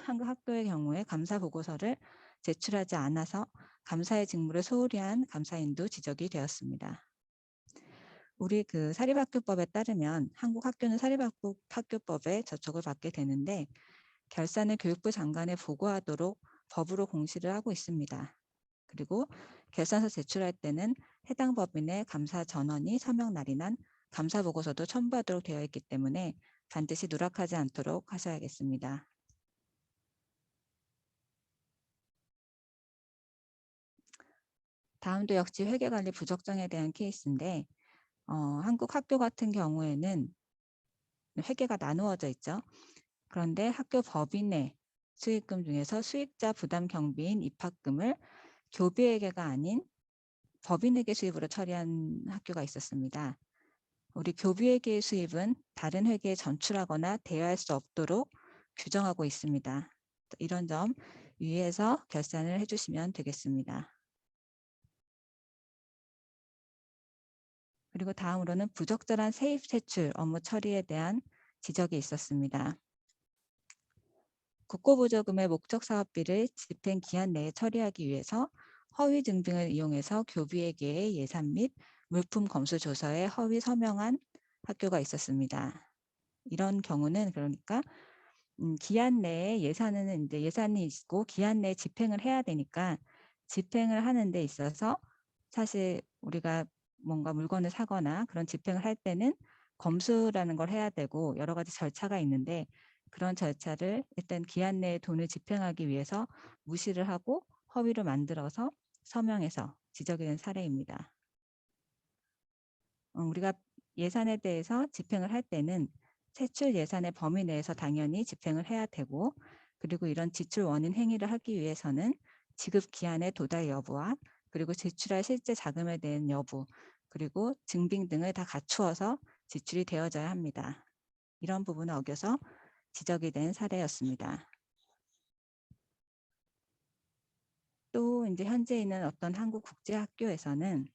한국 학교의 경우에 감사 보고서를 제출하지 않아서 감사의 직무를 소홀히 한 감사인도 지적이 되었습니다. 우리 그 사립학교법에 따르면 한국 학교는 사립학교법에 저촉을 받게 되는데, 결산을 교육부 장관에 보고하도록 법으로 공시를 하고 있습니다. 그리고 결산서 제출할 때는 해당 법인의 감사 전원이 서명 날인한 감사 보고서도 첨부하도록 되어 있기 때문에 반드시 누락하지 않도록 하셔야겠습니다. 다음도 역시 회계관리 부적정에 대한 케이스인데, 한국 학교 같은 경우에는 회계가 나누어져 있죠. 그런데 학교 법인의 수익금 중에서 수익자 부담 경비인 입학금을 교비회계가 아닌 법인회계 수입으로 처리한 학교가 있었습니다. 우리 교비회계의 수입은 다른 회계에 전출하거나 대여할 수 없도록 규정하고 있습니다. 이런 점 유의해서 결산을 해주시면 되겠습니다. 그리고 다음으로는 부적절한 세입 세출 업무 처리에 대한 지적이 있었습니다. 국고보조금의 목적 사업비를 집행 기한 내에 처리하기 위해서 허위 증빙을 이용해서 교비회계의 예산 및 물품 검수 조서에 허위 서명한 학교가 있었습니다. 이런 경우는 그러니까 기한 내에 예산은 이제 예산이 있고 기한 내에 집행을 해야 되니까 집행을 하는 데 있어서 사실 우리가 뭔가 물건을 사거나 그런 집행을 할 때는 검수라는 걸 해야 되고 여러 가지 절차가 있는데 그런 절차를 일단 기한 내에 돈을 집행하기 위해서 무시를 하고 허위로 만들어서 서명해서 지적이 된 사례입니다. 우리가 예산에 대해서 집행을 할 때는 세출 예산의 범위 내에서 당연히 집행을 해야 되고 그리고 이런 지출 원인 행위를 하기 위해서는 지급 기한의 도달 여부와 그리고 제출할 실제 자금에 대한 여부 그리고 증빙 등을 다 갖추어서 지출이 되어져야 합니다. 이런 부분을 어겨서 지적이 된 사례였습니다. 또 이제 현재 있는 어떤 한국 국제학교에서는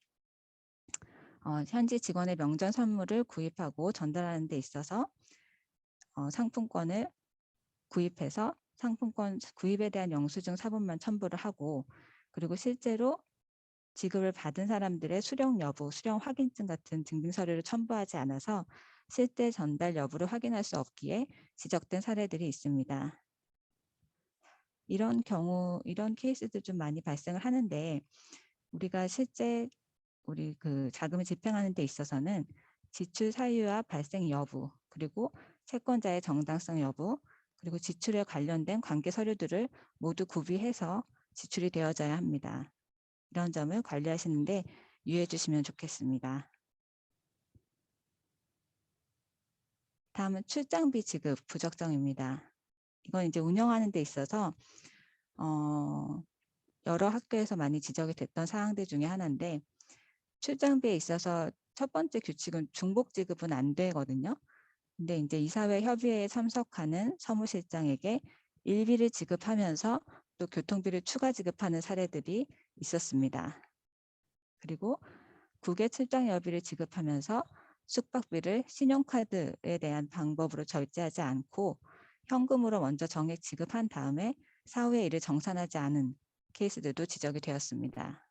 현지 직원의 명절 선물을 구입하고 전달하는 데 있어서 상품권을 구입해서 상품권 구입에 대한 영수증 사본만 첨부를 하고 그리고 실제로 지급을 받은 사람들의 수령 여부, 수령 확인증 같은 증빙 서류를 첨부하지 않아서 실제 전달 여부를 확인할 수 없기에 지적된 사례들이 있습니다. 이런 경우, 이런 케이스도 좀 많이 발생을 하는데 우리가 실제 우리 그 자금을 집행하는 데 있어서는 지출 사유와 발생 여부, 그리고 채권자의 정당성 여부, 그리고 지출에 관련된 관계 서류들을 모두 구비해서 지출이 되어져야 합니다. 이런 점을 관리하시는데 유의해 주시면 좋겠습니다. 다음은 출장비 지급 부적정입니다. 이건 이제 운영하는 데 있어서 여러 학교에서 많이 지적이 됐던 사항들 중에 하나인데 출장비에 있어서 첫 번째 규칙은 중복 지급은 안 되거든요. 근데 이제 이사회 협의회에 참석하는 사무실장에게 일비를 지급하면서 또 교통비를 추가 지급하는 사례들이 있었습니다. 그리고 국외 출장 여비를 지급하면서 숙박비를 신용카드에 대한 방법으로 결제하지 않고 현금으로 먼저 정액 지급한 다음에 사후에 이를 정산하지 않은 케이스들도 지적이 되었습니다.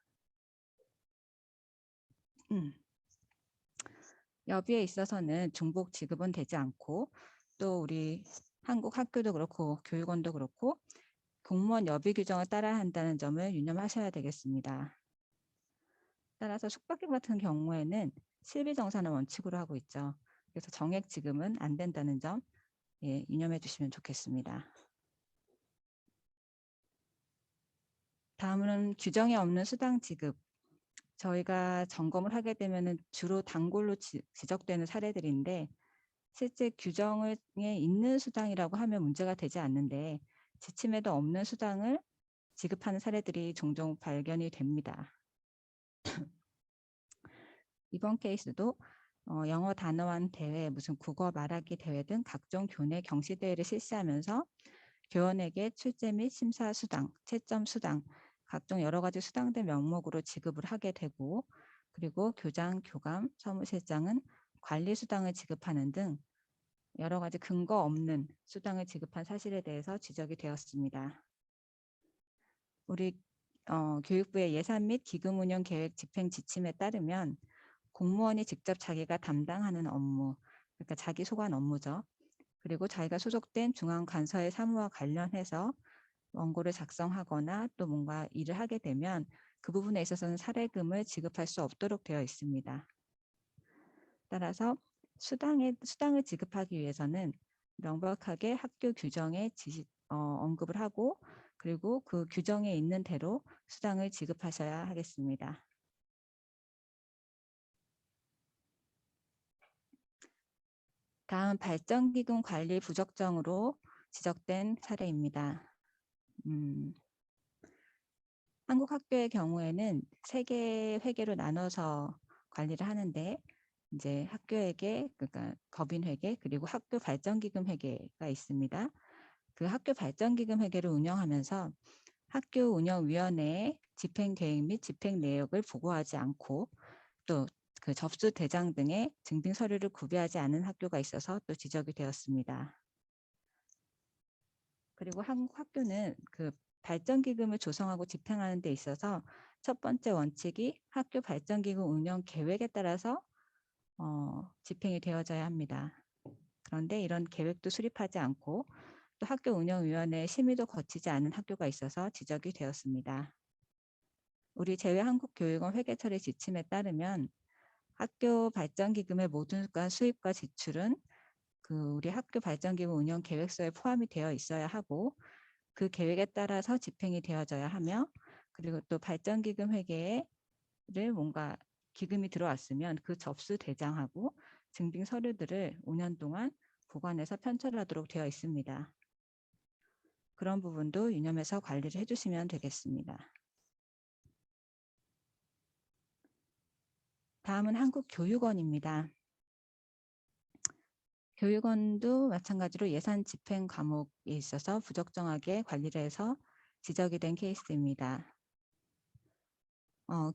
여비에 있어서는 중복 지급은 되지 않고 또 우리 한국 학교도 그렇고 교육원도 그렇고 공무원 여비 규정을 따라야 한다는 점을 유념하셔야 되겠습니다. 따라서 숙박비 같은 경우에는 실비 정산을 원칙으로 하고 있죠. 그래서 정액 지급은 안 된다는 점 유념해 주시면 좋겠습니다. 다음은 규정에 없는 수당 지급. 저희가 점검을 하게 되면 주로 단골로 지적되는 사례들인데 실제 규정에 있는 수당이라고 하면 문제가 되지 않는데 지침에도 없는 수당을 지급하는 사례들이 종종 발견이 됩니다. 이번 케이스도 영어 단어원 대회, 무슨 국어 말하기 대회 등 각종 교내 경시 대회를 실시하면서 교원에게 출제 및 심사 수당, 채점 수당, 각종 여러 가지 수당들 명목으로 지급을 하게 되고 그리고 교장, 교감, 사무실장은 관리 수당을 지급하는 등 여러 가지 근거 없는 수당을 지급한 사실에 대해서 지적이 되었습니다. 우리 교육부의 예산 및 기금 운영 계획 집행 지침에 따르면 공무원이 직접 자기가 담당하는 업무, 그러니까 자기 소관 업무죠. 그리고 자기가 소속된 중앙관서의 사무와 관련해서 원고를 작성하거나 또 뭔가 일을 하게 되면 그 부분에 있어서는 사례금을 지급할 수 없도록 되어 있습니다. 따라서 수당을 지급하기 위해서는 명백하게 학교 규정에 언급을 하고 그리고 그 규정에 있는 대로 수당을 지급하셔야 하겠습니다. 다음 발전기금 관리 부적정으로 지적된 사례입니다. 한국 학교의 경우에는 3개의 회계로 나눠서 관리를 하는데 이제 학교회계, 그러니까 법인회계, 그리고 학교 발전기금 회계가 있습니다. 그 학교 발전기금 회계를 운영하면서 학교 운영위원회에 집행계획 및 집행 내역을 보고하지 않고 또 그 접수 대장 등의 증빙 서류를 구비하지 않은 학교가 있어서 또 지적이 되었습니다. 그리고 한국 학교는 그 발전기금을 조성하고 집행하는 데 있어서 첫 번째 원칙이 학교 발전기금 운영 계획에 따라서 집행이 되어져야 합니다. 그런데 이런 계획도 수립하지 않고 또 학교 운영위원회 심의도 거치지 않은 학교가 있어서 지적이 되었습니다. 우리 제외한국교육원 회계처리 지침에 따르면 학교 발전기금의 모든 수입과 지출은 그 우리 학교 발전기금 운영 계획서에 포함이 되어 있어야 하고 그 계획에 따라서 집행이 되어져야 하며 그리고 또 발전기금 회계를 뭔가 기금이 들어왔으면 그 접수 대장하고 증빙 서류들을 5년 동안 보관해서 편철하도록 되어 있습니다. 그런 부분도 유념해서 관리를 해주시면 되겠습니다. 다음은 한국교육원입니다. 교육원도 마찬가지로 예산 집행 과목에 있어서 부적정하게 관리를 해서 지적이 된 케이스입니다.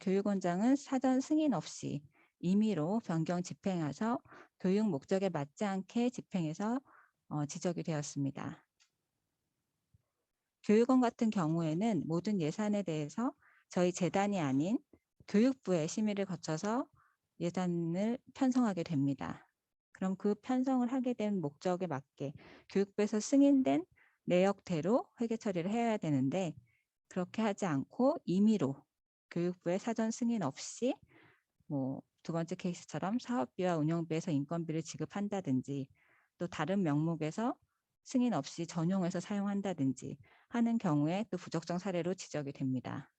교육원장은 사전 승인 없이 임의로 변경 집행해서 교육 목적에 맞지 않게 집행해서 지적이 되었습니다. 교육원 같은 경우에는 모든 예산에 대해서 저희 재단이 아닌 교육부의 심의를 거쳐서 예산을 편성하게 됩니다. 그럼 그 편성을 하게 된 목적에 맞게 교육부에서 승인된 내역대로 회계 처리를 해야 되는데 그렇게 하지 않고 임의로 교육부의 사전 승인 없이 뭐 두 번째 케이스처럼 사업비와 운영비에서 인건비를 지급한다든지 또 다른 명목에서 승인 없이 전용해서 사용한다든지 하는 경우에 또 부적정 사례로 지적이 됩니다.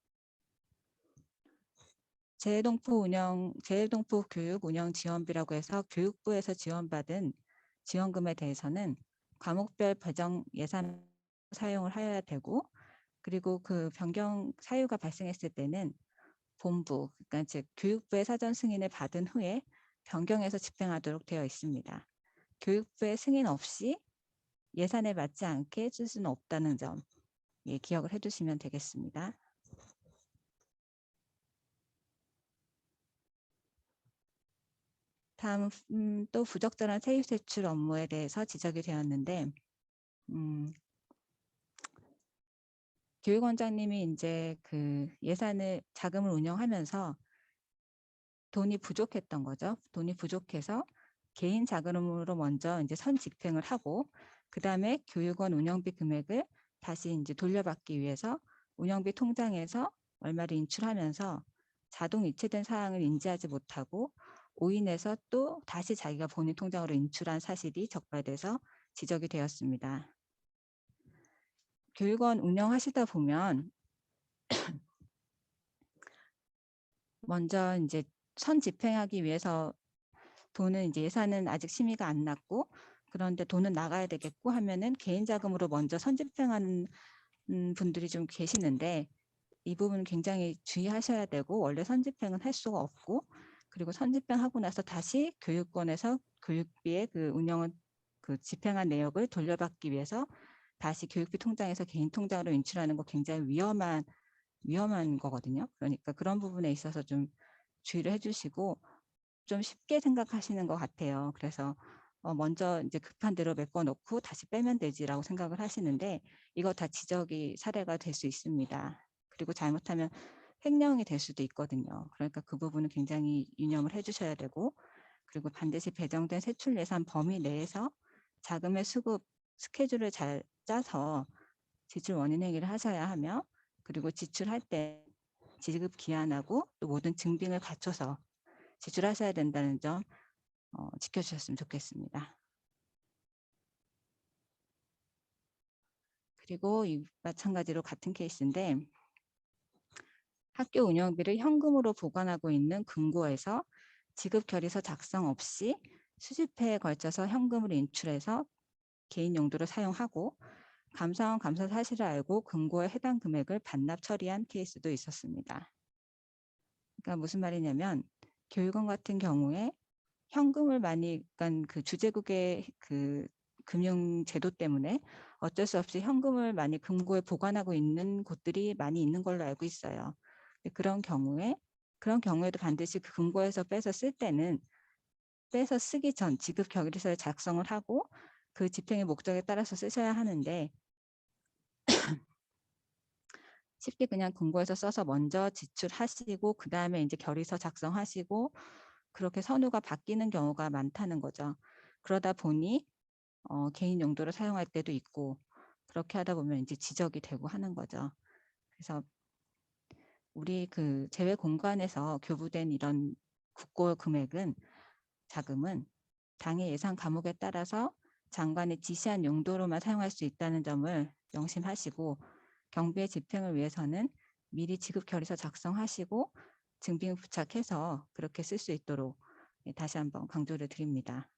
재외동포 교육 운영 지원비라고 해서 교육부에서 지원받은 지원금에 대해서는 과목별 배정 예산 사용을 하여야 되고 그리고 그 변경 사유가 발생했을 때는 본부, 그러니까 즉 교육부의 사전 승인을 받은 후에 변경해서 집행하도록 되어 있습니다. 교육부의 승인 없이 예산에 맞지 않게 쓸 수는 없다는 점 기억을 해두시면 되겠습니다. 다음 또 부적절한 세입 세출 업무에 대해서 지적이 되었는데 교육원장님이 이제 그 자금을 운영하면서 돈이 부족했던 거죠. 돈이 부족해서 개인 자금으로 먼저 이제 선집행을 하고 그 다음에 교육원 운영비 금액을 다시 이제 돌려받기 위해서 운영비 통장에서 얼마를 인출하면서 자동 이체된 사항을 인지하지 못하고 오인해서 또 다시 자기가 본인 통장으로 인출한 사실이 적발돼서 지적이 되었습니다. 교육원 운영하시다 보면 먼저 이제 선집행하기 위해서 돈은 이제 예산은 아직 심의가 안 났고 그런데 돈은 나가야 되겠고 하면은 개인 자금으로 먼저 선집행하는 분들이 좀 계시는데 이 부분 굉장히 주의하셔야 되고 원래 선집행은 할 수가 없고 그리고 선집행하고 나서 다시 교육권에서 교육비의 그 운영을 그 집행한 내역을 돌려받기 위해서 다시 교육비 통장에서 개인 통장으로 인출하는 거 굉장히 위험한 거거든요. 그러니까 그런 부분에 있어서 좀 주의를 해주시고 좀 쉽게 생각하시는 것 같아요. 그래서 먼저 이제 급한 대로 메꿔놓고 다시 빼면 되지라고 생각을 하시는데 이거 다 지적이 사례가 될 수 있습니다. 그리고 잘못하면 횡령이 될 수도 있거든요. 그러니까 그 부분은 굉장히 유념을 해주셔야 되고 그리고 반드시 배정된 세출 예산 범위 내에서 자금의 수급 스케줄을 잘 짜서 지출 원인 회계를 하셔야 하며 그리고 지출할 때 지급 기한하고 또 모든 증빙을 갖춰서 지출하셔야 된다는 점 지켜주셨으면 좋겠습니다. 그리고 마찬가지로 같은 케이스인데 학교 운영비를 현금으로 보관하고 있는 금고에서 지급 결의서 작성 없이 수집회에 걸쳐서 현금을 인출해서 개인 용도로 사용하고 감사원 감사 사실을 알고 금고에 해당 금액을 반납 처리한 케이스도 있었습니다. 그러니까 무슨 말이냐면 교육원 같은 경우에 현금을 많이, 그러니까 그 주재국의 그 금융 제도 때문에 어쩔 수 없이 현금을 많이 금고에 보관하고 있는 곳들이 많이 있는 걸로 알고 있어요. 그런 경우에도 반드시 그 금고에서 빼서 쓸 때는 빼서 쓰기 전 지급 결의서를 작성을 하고 그 집행의 목적에 따라서 쓰셔야 하는데 쉽게 그냥 금고에서 써서 먼저 지출하시고 그 다음에 이제 결의서 작성하시고 그렇게 선우가 바뀌는 경우가 많다는 거죠. 그러다 보니 개인 용도로 사용할 때도 있고 그렇게 하다 보면 이제 지적이 되고 하는 거죠. 그래서 우리 그 제외 공간에서 교부된 이런 국고 금액은 자금은 당의 예산 과목에 따라서 장관이 지시한 용도로만 사용할 수 있다는 점을 명심하시고 경비의 집행을 위해서는 미리 지급 결의서 작성하시고 증빙 부착해서 그렇게 쓸 수 있도록 다시 한번 강조를 드립니다.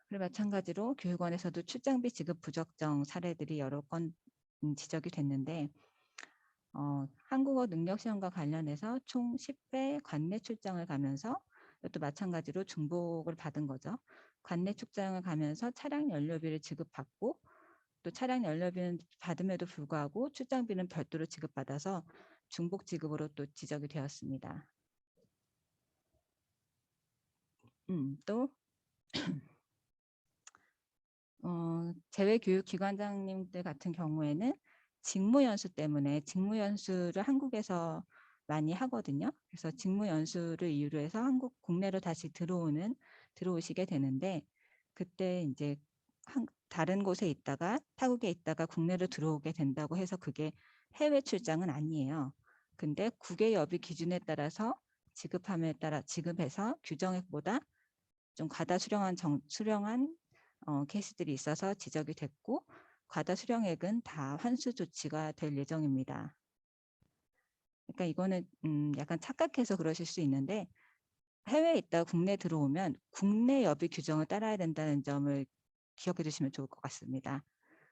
그리고 마찬가지로 교육원에서도 출장비 지급 부적정 사례들이 여러 건 지적이 됐는데 한국어 능력 시험과 관련해서 총 10회 관내 출장을 가면서 또 마찬가지로 중복을 받은 거죠. 관내 출장을 가면서 차량 연료비를 지급받고 또 차량 연료비는 받음에도 불구하고 출장비는 별도로 지급받아서 중복 지급으로 또 지적이 되었습니다. 또 제외교육기관장님들 같은 경우에는 직무연수 때문에 직무연수를 한국에서 많이 하거든요. 그래서 직무연수를 이유로 해서 국내로 다시 들어오시게 되는데 그때 이제 다른 곳에 있다가 타국에 있다가 국내로 들어오게 된다고 해서 그게 해외 출장은 아니에요. 근데 국외여비 기준에 따라서 지급해서 규정액보다 좀 과다 수령한 케이스들이 있어서 지적이 됐고 과다 수령액은 다 환수 조치가 될 예정입니다. 그러니까 이거는 약간 착각해서 그러실 수 있는데 해외에 있다가 국내에 들어오면 국내 여비 규정을 따라야 된다는 점을 기억해 두시면 좋을 것 같습니다.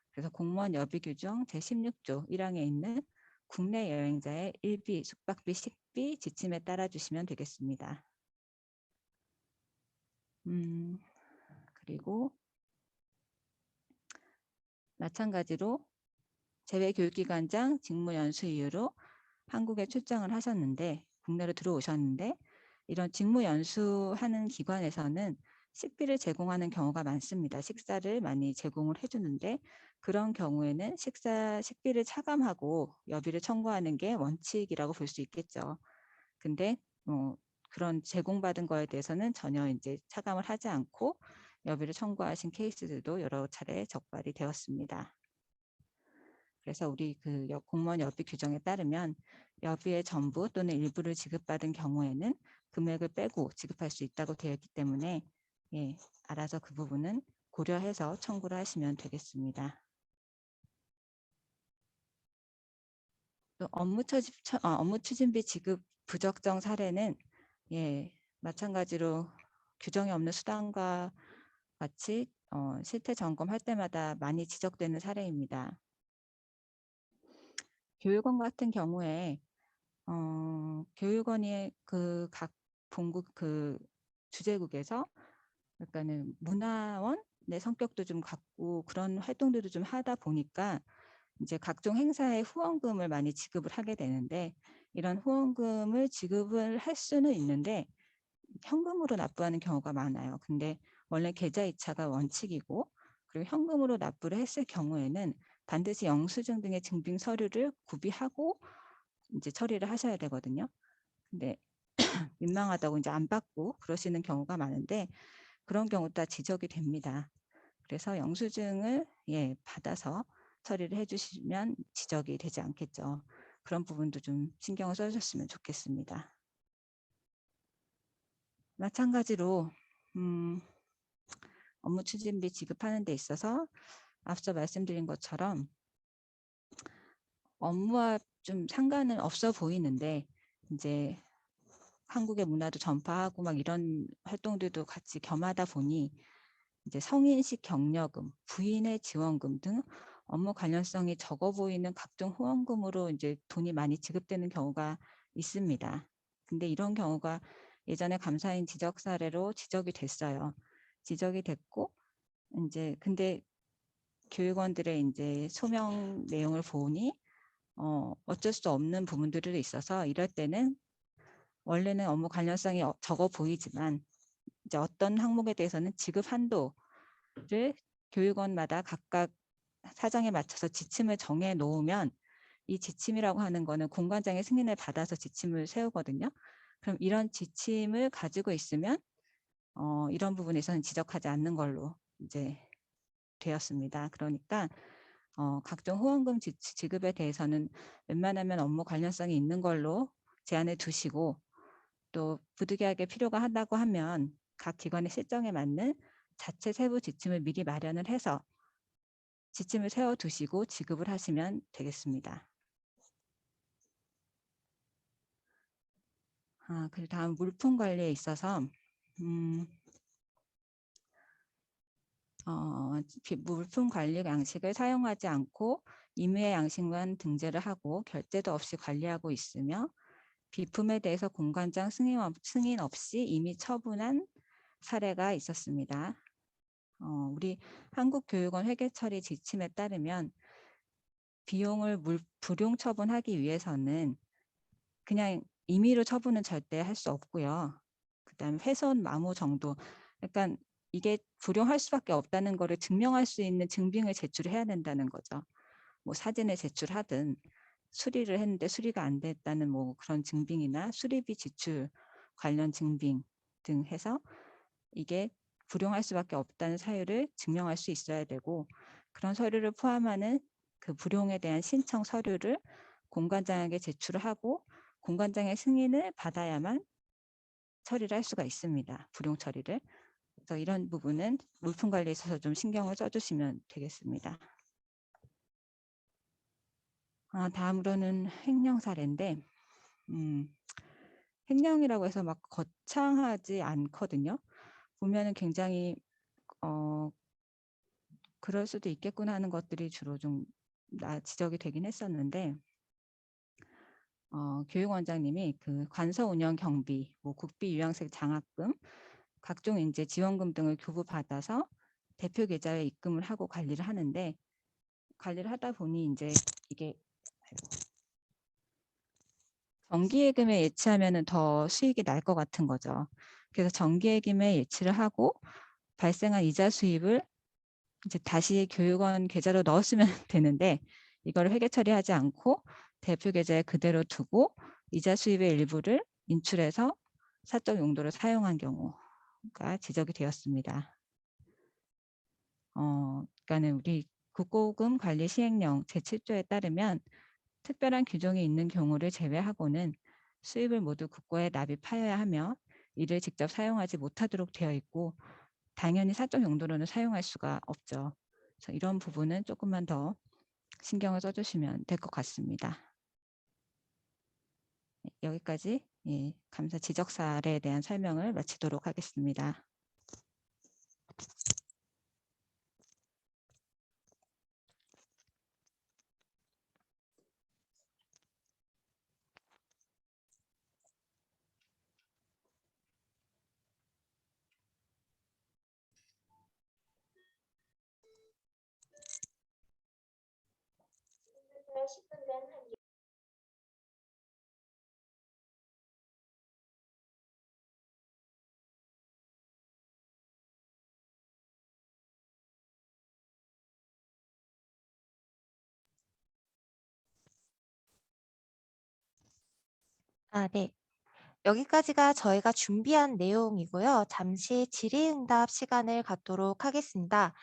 그래서 공무원 여비 규정 제16조 1항에 있는 국내 여행자의 일비, 숙박비, 식비 지침에 따라 주시면 되겠습니다. 그리고 마찬가지로 제외교육기관장 직무연수 이유로 한국에 출장을 하셨는데 국내로 들어오셨는데 이런 직무연수하는 기관에서는 식비를 제공하는 경우가 많습니다. 식사를 많이 제공을 해주는데 그런 경우에는 식비를 차감하고 여비를 청구하는 게 원칙이라고 볼 수 있겠죠. 근데 그런 제공받은 거에 대해서는 전혀 이제 차감을 하지 않고 여비를 청구하신 케이스들도 여러 차례 적발이 되었습니다. 그래서 우리 그 공무원 여비 규정에 따르면 여비의 전부 또는 일부를 지급받은 경우에는 금액을 빼고 지급할 수 있다고 되어 있기 때문에 알아서 그 부분은 고려해서 청구를 하시면 되겠습니다. 또 업무 추진비 지급 부적정 사례는 마찬가지로 규정이 없는 수단과 같이 실태 점검할 때마다 많이 지적되는 사례입니다. 교육원 같은 경우에 교육원이 그 각 본국 그 주재국에서 그러니까는 문화원의 성격도 좀 갖고 그런 활동들도 좀 하다 보니까 이제 각종 행사에 후원금을 많이 지급을 하게 되는데 이런 후원금을 지급을 할 수는 있는데 현금으로 납부하는 경우가 많아요. 근데 원래 계좌이체가 원칙이고 그리고 현금으로 납부를 했을 경우에는 반드시 영수증 등의 증빙 서류를 구비하고 이제 처리를 하셔야 되거든요. 근데 민망하다고 이제 안 받고 그러시는 경우가 많은데 그런 경우 다 지적이 됩니다. 그래서 영수증을 받아서 처리를 해주시면 지적이 되지 않겠죠. 그런 부분도 좀 신경을 써주셨으면 좋겠습니다. 마찬가지로 업무 추진비 지급하는 데 있어서 앞서 말씀드린 것처럼 업무와 좀 상관은 없어 보이는데 이제 한국의 문화도 전파하고 막 이런 활동들도 같이 겸하다 보니 이제 성인식 격려금, 부인의 지원금 등 업무 관련성이 적어 보이는 각종 후원금으로 이제 돈이 많이 지급되는 경우가 있습니다. 근데 이런 경우가 예전에 감사인 지적 사례로 지적이 됐어요. 지적이 됐고 이제 근데 교육원들의 이제 소명 내용을 보니 어쩔 수 없는 부분들이 있어서 이럴 때는 원래는 업무 관련성이 적어 보이지만 이제 어떤 항목에 대해서는 지급 한도를 교육원마다 각각 사정에 맞춰서 지침을 정해 놓으면 이 지침이라고 하는 거는 공관장의 승인을 받아서 지침을 세우거든요. 그럼 이런 지침을 가지고 있으면 이런 부분에서는 지적하지 않는 걸로 이제 되었습니다. 그러니까 각종 후원금 지급에 대해서는 웬만하면 업무 관련성이 있는 걸로 제한을 두시고 또 부득이하게 필요가 하다고 하면 각 기관의 실정에 맞는 자체 세부 지침을 미리 마련을 해서 지침을 세워두시고 지급을 하시면 되겠습니다. 그리고 다음 물품 관리에 있어서 물품 관리 양식을 사용하지 않고 임의의 양식만 등재를 하고 결제도 없이 관리하고 있으며 비품에 대해서 공관장 승인 없이 이미 처분한 사례가 있었습니다. 우리 한국교육원 회계처리 지침에 따르면 비용을 불용 처분하기 위해서는 그냥 임의로 처분은 절대 할 수 없고요. 그다음에 훼손 마모 정도, 약간 이게 불용할 수밖에 없다는 거를 증명할 수 있는 증빙을 제출해야 된다는 거죠. 뭐 사진을 제출하든 수리를 했는데 수리가 안 됐다는 뭐 그런 증빙이나 수리비 지출 관련 증빙 등 해서 이게 불용할 수밖에 없다는 사유를 증명할 수 있어야 되고 그런 서류를 포함하는 그 불용에 대한 신청 서류를 공관장에게 제출을 하고 공관장의 승인을 받아야만 처리를 할 수가 있습니다. 불용 처리를. 그래서 이런 부분은 물품 관리에 있어서 좀 신경을 써주시면 되겠습니다. 다음으로는 횡령 사례인데 횡령이라고 해서 막 거창하지 않거든요. 보면은 굉장히 그럴 수도 있겠구나 하는 것들이 주로 좀 지적이 되긴 했었는데 교육원장님이 그 관서 운영 경비, 뭐 국비 유양색 장학금, 각종 이제 지원금 등을 교부받아서 대표 계좌에 입금을 하고 관리를 하는데 관리를 하다 보니 이제 이게 정기예금에 예치하면은 더 수익이 날 것 같은 거죠. 그래서 정기예금에 예치를 하고 발생한 이자 수입을 이제 다시 교육원 계좌로 넣었으면 되는데 이걸 회계 처리하지 않고 대표 계좌에 그대로 두고 이자 수입의 일부를 인출해서 사적 용도로 사용한 경우가 지적이 되었습니다. 그러니까는 우리 국고금 관리 시행령 제7조에 따르면 특별한 규정이 있는 경우를 제외하고는 수입을 모두 국고에 납입하여야 하며 이를 직접 사용하지 못하도록 되어 있고 당연히 사적 용도로는 사용할 수가 없죠. 그래서 이런 부분은 조금만 더 신경을 써주시면 될 것 같습니다. 여기까지 감사 지적 사례에 대한 설명을 마치도록 하겠습니다.
네. 여기까지가 저희가 준비한 내용이고요. 잠시 질의응답 시간을 갖도록 하겠습니다.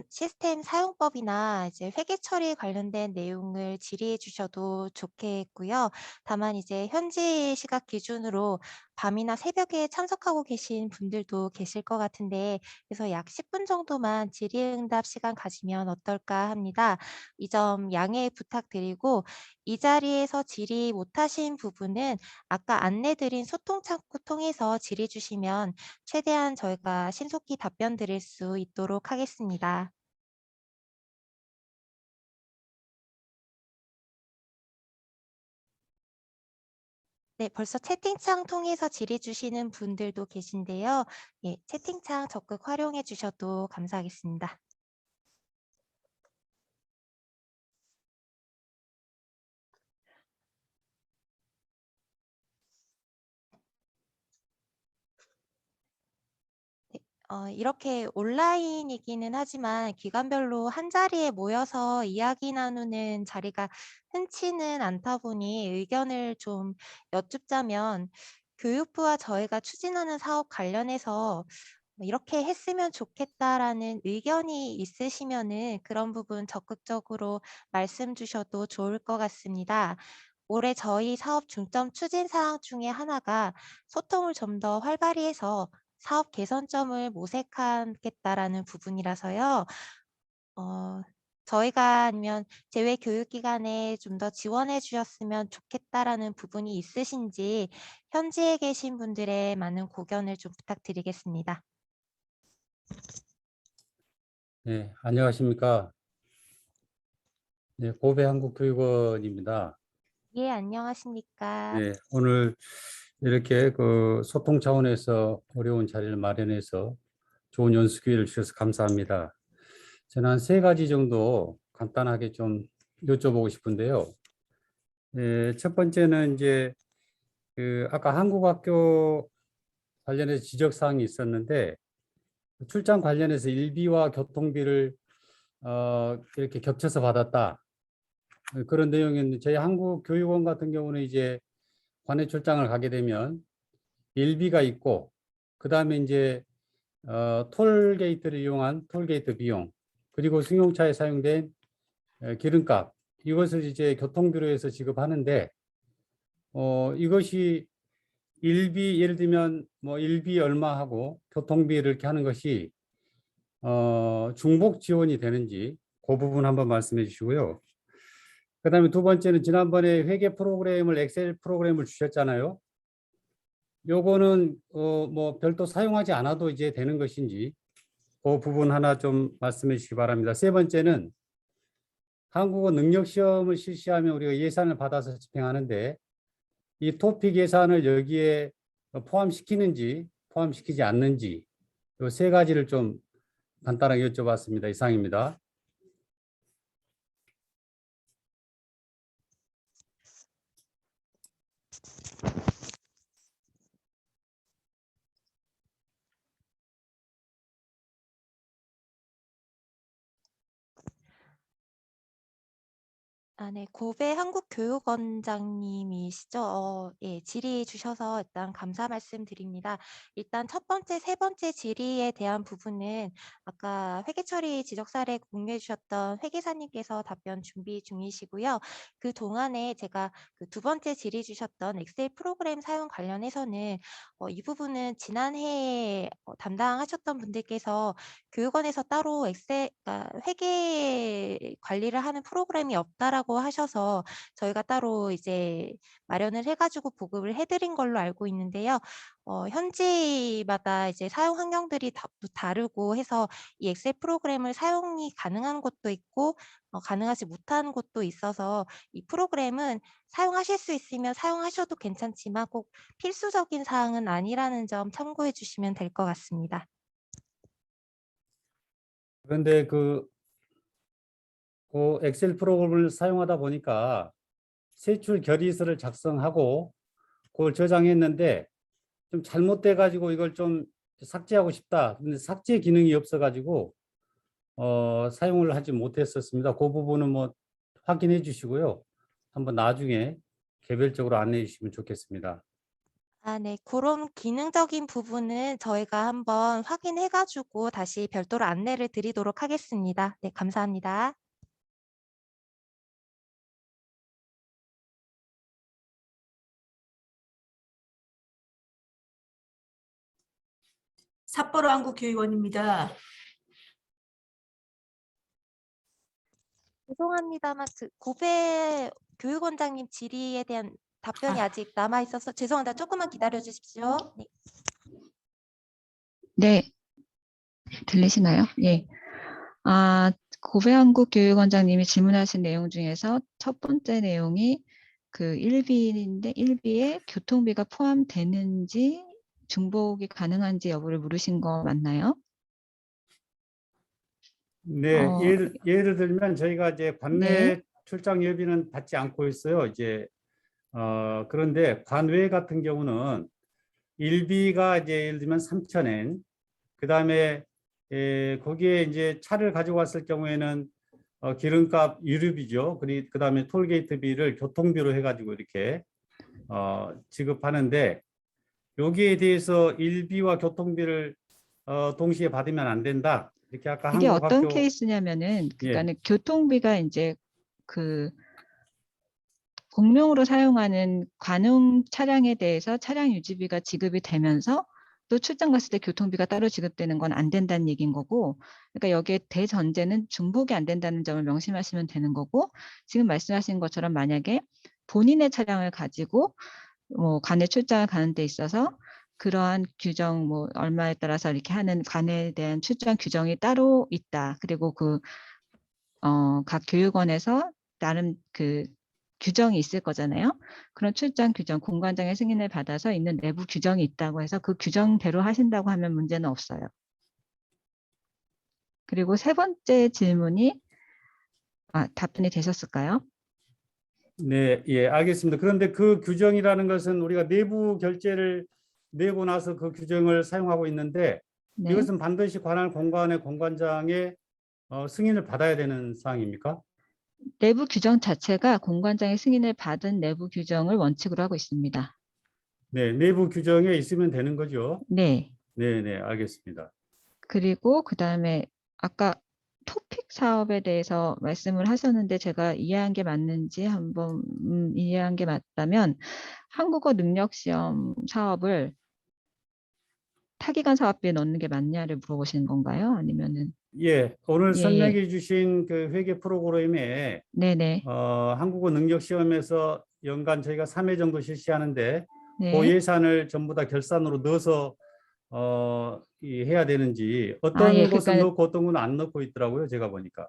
시스템 사용법이나 이제 회계 처리 관련된 내용을 질의해 주셔도 좋겠고요. 다만 이제 현지 시각 기준으로 밤이나 새벽에 참석하고 계신 분들도 계실 것 같은데 그래서 약 10분 정도만 질의응답 시간 가지면 어떨까 합니다. 이 점 양해 부탁드리고 이 자리에서 질의 못하신 부분은 아까 안내드린 소통 창구 통해서 질의 주시면 최대한 저희가 신속히 답변 드릴 수 있도록 하겠습니다. 네, 벌써 채팅창 통해서 질의 주시는 분들도 계신데요. 예, 채팅창 적극 활용해 주셔도 감사하겠습니다. 이렇게 온라인이기는 하지만 기관별로 한자리에 모여서 이야기 나누는 자리가 흔치는 않다 보니 의견을 좀 여쭙자면 교육부와 저희가 추진하는 사업 관련해서 이렇게 했으면 좋겠다라는 의견이 있으시면은 그런 부분 적극적으로 말씀 주셔도 좋을 것 같습니다. 올해 저희 사업 중점 추진 사항 중에 하나가 소통을 좀 더 활발히 해서 사업 개선점을 모색하겠다라는 부분이라서요. 어, 저희가 아니면 제외 교육기관에 좀 더 지원해 주셨으면 좋겠다라는 부분이 있으신지 현지에 계신 분들의 많은 고견을 좀 부탁드리겠습니다.
네, 안녕하십니까. 네, 고배 한국교육원입니다.
예, 안녕하십니까.
네, 오늘 이렇게 그 소통 차원에서 어려운 자리를 마련해서 좋은 연수 기회를 주셔서 감사합니다. 저는 한 3가지 정도 간단하게 좀 여쭤보고 싶은데요. 네, 첫 번째는 이제 그 아까 한국학교 관련해서 지적사항이 있었는데 출장 관련해서 일비와 교통비를 이렇게 겹쳐서 받았다. 그런 내용인데 저희 한국교육원 같은 경우는 이제 관내 출장을 가게 되면 일비가 있고 그다음에 이제 톨게이트를 이용한 톨게이트 비용 그리고 승용차에 사용된 기름값 이것을 이제 교통비로 해서 지급하는데 이것이 일비 예를 들면 뭐 일비 얼마 하고 교통비를 이렇게 하는 것이 중복 지원이 되는지 그 부분 한번 말씀해 주시고요. 그다음에 두 번째는 지난번에 회계 프로그램을 엑셀 프로그램을 주셨잖아요. 요거는 뭐 별도 사용하지 않아도 이제 되는 것인지 그 부분 하나 좀 말씀해 주시기 바랍니다. 세 번째는 한국어 능력 시험을 실시하면 우리가 예산을 받아서 집행하는데 이 토픽 예산을 여기에 포함시키는지 포함시키지 않는지 이 3가지를 좀 간단하게 여쭤봤습니다. 이상입니다.
네. 고배 한국교육원장님이시죠? 예. 질의 주셔서 일단 감사 말씀드립니다. 일단 첫 번째, 세 번째 질의에 대한 부분은 아까 회계처리 지적 사례 공유해 주셨던 회계사님께서 답변 준비 중이시고요. 그동안에 제가 그 두 번째 질의 주셨던 엑셀 프로그램 사용 관련해서는 이 부분은 지난해에 담당하셨던 분들께서 교육원에서 따로 엑셀 그러니까 회계 관리를 하는 프로그램이 없다라고 하셔서 저희가 따로 이제 마련을 해 가지고 보급을 해 드린 걸로 알고 있는데요. 현지마다 이제 사용 환경들이 또 다르고 해서 이 엑셀 프로그램을 사용이 가능한 곳도 있고 가능하지 못한 곳도 있어서 이 프로그램은 사용하실 수 있으면 사용하셔도 괜찮지만 꼭 필수적인 사항은 아니라는 점 참고해 주시면 될 것 같습니다.
그런데 그 엑셀 프로그램을 사용하다 보니까 세출 결의서를 작성하고 그걸 저장했는데 좀 잘못돼 가지고 이걸 좀 삭제하고 싶다. 근데 삭제 기능이 없어 가지고 사용을 하지 못했었습니다. 그 부분은 뭐 확인해 주시고요. 한번 나중에 개별적으로 안내해 주시면 좋겠습니다.
네. 그런 기능적인 부분은 저희가 한번 확인해 가지고 다시 별도로 안내를 드리도록 하겠습니다. 네. 감사합니다.
삿포로 한국교육원입니다.
죄송합니다만 그 고배 교육원장님 질의에 대한 답변이 아직 남아 있어서 죄송합니다. 조금만 기다려 주십시오. 네.
네, 들리시나요? 예. 고배한국 교육원장님이 질문하신 내용 중에서 첫 번째 내용이 그 1비인데 1비에 교통비가 포함되는지 중복이 가능한지 여부를 물으신 거 맞나요?
네,
어,
예를 들면 저희가 이제 관내
네.
출장 예비는 받지 않고 있어요. 이제 그런데 관외 같은 경우는 일비가 이제 예를 들면 3,000엔, 그다음에 거기에 이제 차를 가지고 왔을 경우에는 기름값 유류비죠. 그다음에 톨게이트비를 교통비로 해가지고 이렇게 지급하는데 여기에 대해서 일비와 교통비를 동시에 받으면 안 된다. 이렇게 아까
이게 어떤
한국학교
케이스냐면은
예.
그러니까는 교통비가 이제 그 공용으로 사용하는 관용 차량에 대해서 차량 유지비가 지급이 되면서 또 출장 갔을 때 교통비가 따로 지급되는 건 안 된다는 얘기인 거고, 그러니까 여기에 대전제는 중복이 안 된다는 점을 명심하시면 되는 거고, 지금 말씀하신 것처럼 만약에 본인의 차량을 가지고 뭐 관내 출장을 가는 데 있어서 그러한 규정 뭐 얼마에 따라서 이렇게 하는 관에 대한 출장 규정이 따로 있다. 그리고 각 교육원에서 나름 그 규정이 있을 거잖아요. 그런 출장 규정, 공관장의 승인을 받아서 있는 내부 규정이 있다고 해서 그 규정대로 하신다고 하면 문제는 없어요. 그리고 세 번째 질문이 답변이 되셨을까요?
네, 예, 알겠습니다. 그런데 그 규정이라는 것은 우리가 내부 결제를 내고 나서 그 규정을 사용하고 있는데
네.
이것은 반드시 관할 공관의 공관장의 승인을 받아야 되는 사항입니까?
내부 규정 자체가 공관장의 승인을 받은 내부 규정을 원칙으로 하고 있습니다.
네, 내부 규정에 있으면 되는 거죠.
네.
네, 네, 알겠습니다.
그리고 그다음에 아까 토픽 사업에 대해서 말씀을 하셨는데 제가 이해한 게 맞는지 한번 이해한 게 맞다면 한국어 능력 시험 사업을 타기관 사업비에 넣는 게 맞냐를 물어보시는 건가요? 아니면은
예, 오늘
예,
설명해 주신 그 회계 프로그램에
네네.
한국어 능력 시험에서 연간 저희가 3회 정도 실시하는데
네.
그 예산을 전부 다 결산으로 넣어서 해야 되는지 어떤
예,
곳은
그러니까
넣고 어떤 곳은 안 넣고 있더라고요. 제가 보니까.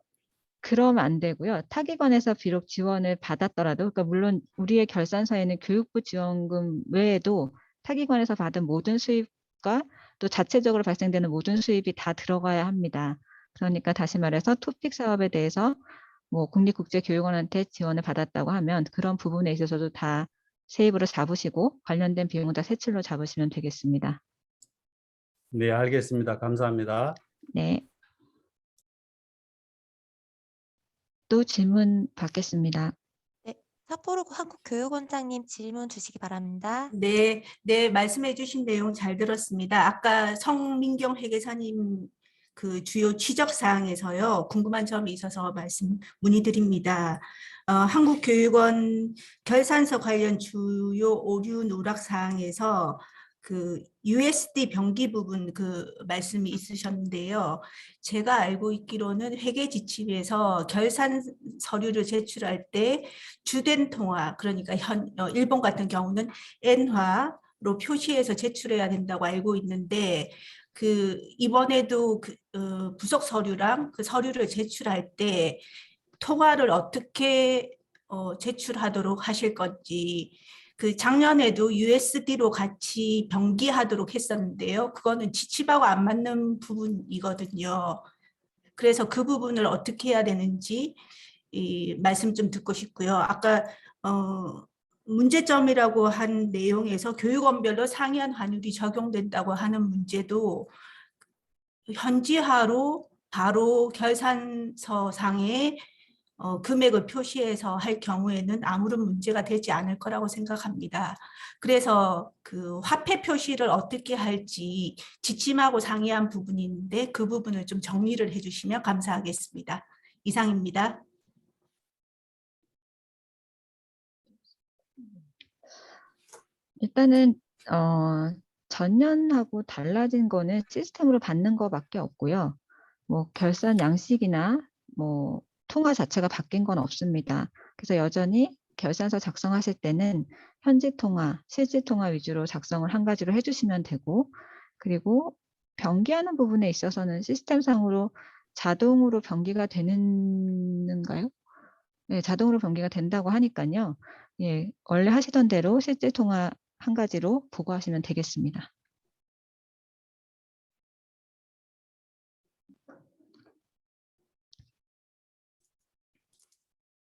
그러면 안 되고요. 타기관에서 비록 지원을 받았더라도, 그러니까 물론 우리의 결산서에는 교육부 지원금 외에도 타기관에서 받은 모든 수입과 또 자체적으로 발생되는 모든 수입이 다 들어가야 합니다. 그러니까 다시 말해서 토픽 사업에 대해서 뭐 국립국제교육원한테 지원을 받았다고 하면 그런 부분에 있어서도 다 세입으로 잡으시고 관련된 비용은 다 세출로 잡으시면 되겠습니다.
네, 알겠습니다. 감사합니다.
네. 또 질문 받겠습니다.
삿포로 한국교육원장님 질문 주시기 바랍니다.
네, 네, 말씀해 주신 내용 잘 들었습니다. 아까 성민경 회계사님 그 주요 지적 사항에서요, 궁금한 점이 있어서 문의드립니다. 한국교육원 결산서 관련 주요 오류 누락 사항에서 그 USD 병기 부분 그 말씀이 있으셨는데요. 제가 알고 있기로는 회계 지침에서 결산 서류를 제출할 때 주된 통화, 그러니까 일본 같은 경우는 엔화로 표시해서 제출해야 된다고 알고 있는데, 그 이번에도 부속 서류랑 그 서류를 제출할 때 통화를 어떻게 제출하도록 하실 건지. 그 작년에도 USD로 같이 병기하도록 했었는데요. 그거는 지침하고 안 맞는 부분이거든요. 그래서 그 부분을 어떻게 해야 되는지 말씀 좀 듣고 싶고요. 아까 문제점이라고 한 내용에서 교육원별로 상이한 환율이 적용된다고 하는 문제도 현지화로 바로 결산서상에 금액을 표시해서 할 경우에는 아무런 문제가 되지 않을 거라고 생각합니다. 그래서 그 화폐 표시를 어떻게 할지 지침하고 상의한 부분인데 그 부분을 좀 정리를 해주시면 감사하겠습니다. 이상입니다.
일단은 전년하고 달라진 거는 시스템으로 받는 거밖에 없고요. 뭐 결산 양식이나 뭐 통화 자체가 바뀐 건 없습니다. 그래서 여전히 결산서 작성하실 때는 현지 통화, 실질 통화 위주로 작성을 한 가지로 해주시면 되고, 그리고 병기하는 부분에 있어서는 시스템상으로 자동으로 병기가 되는가요? 네, 자동으로 병기가 된다고 하니까요. 예, 원래 하시던 대로 실질 통화 한 가지로 보고하시면 되겠습니다.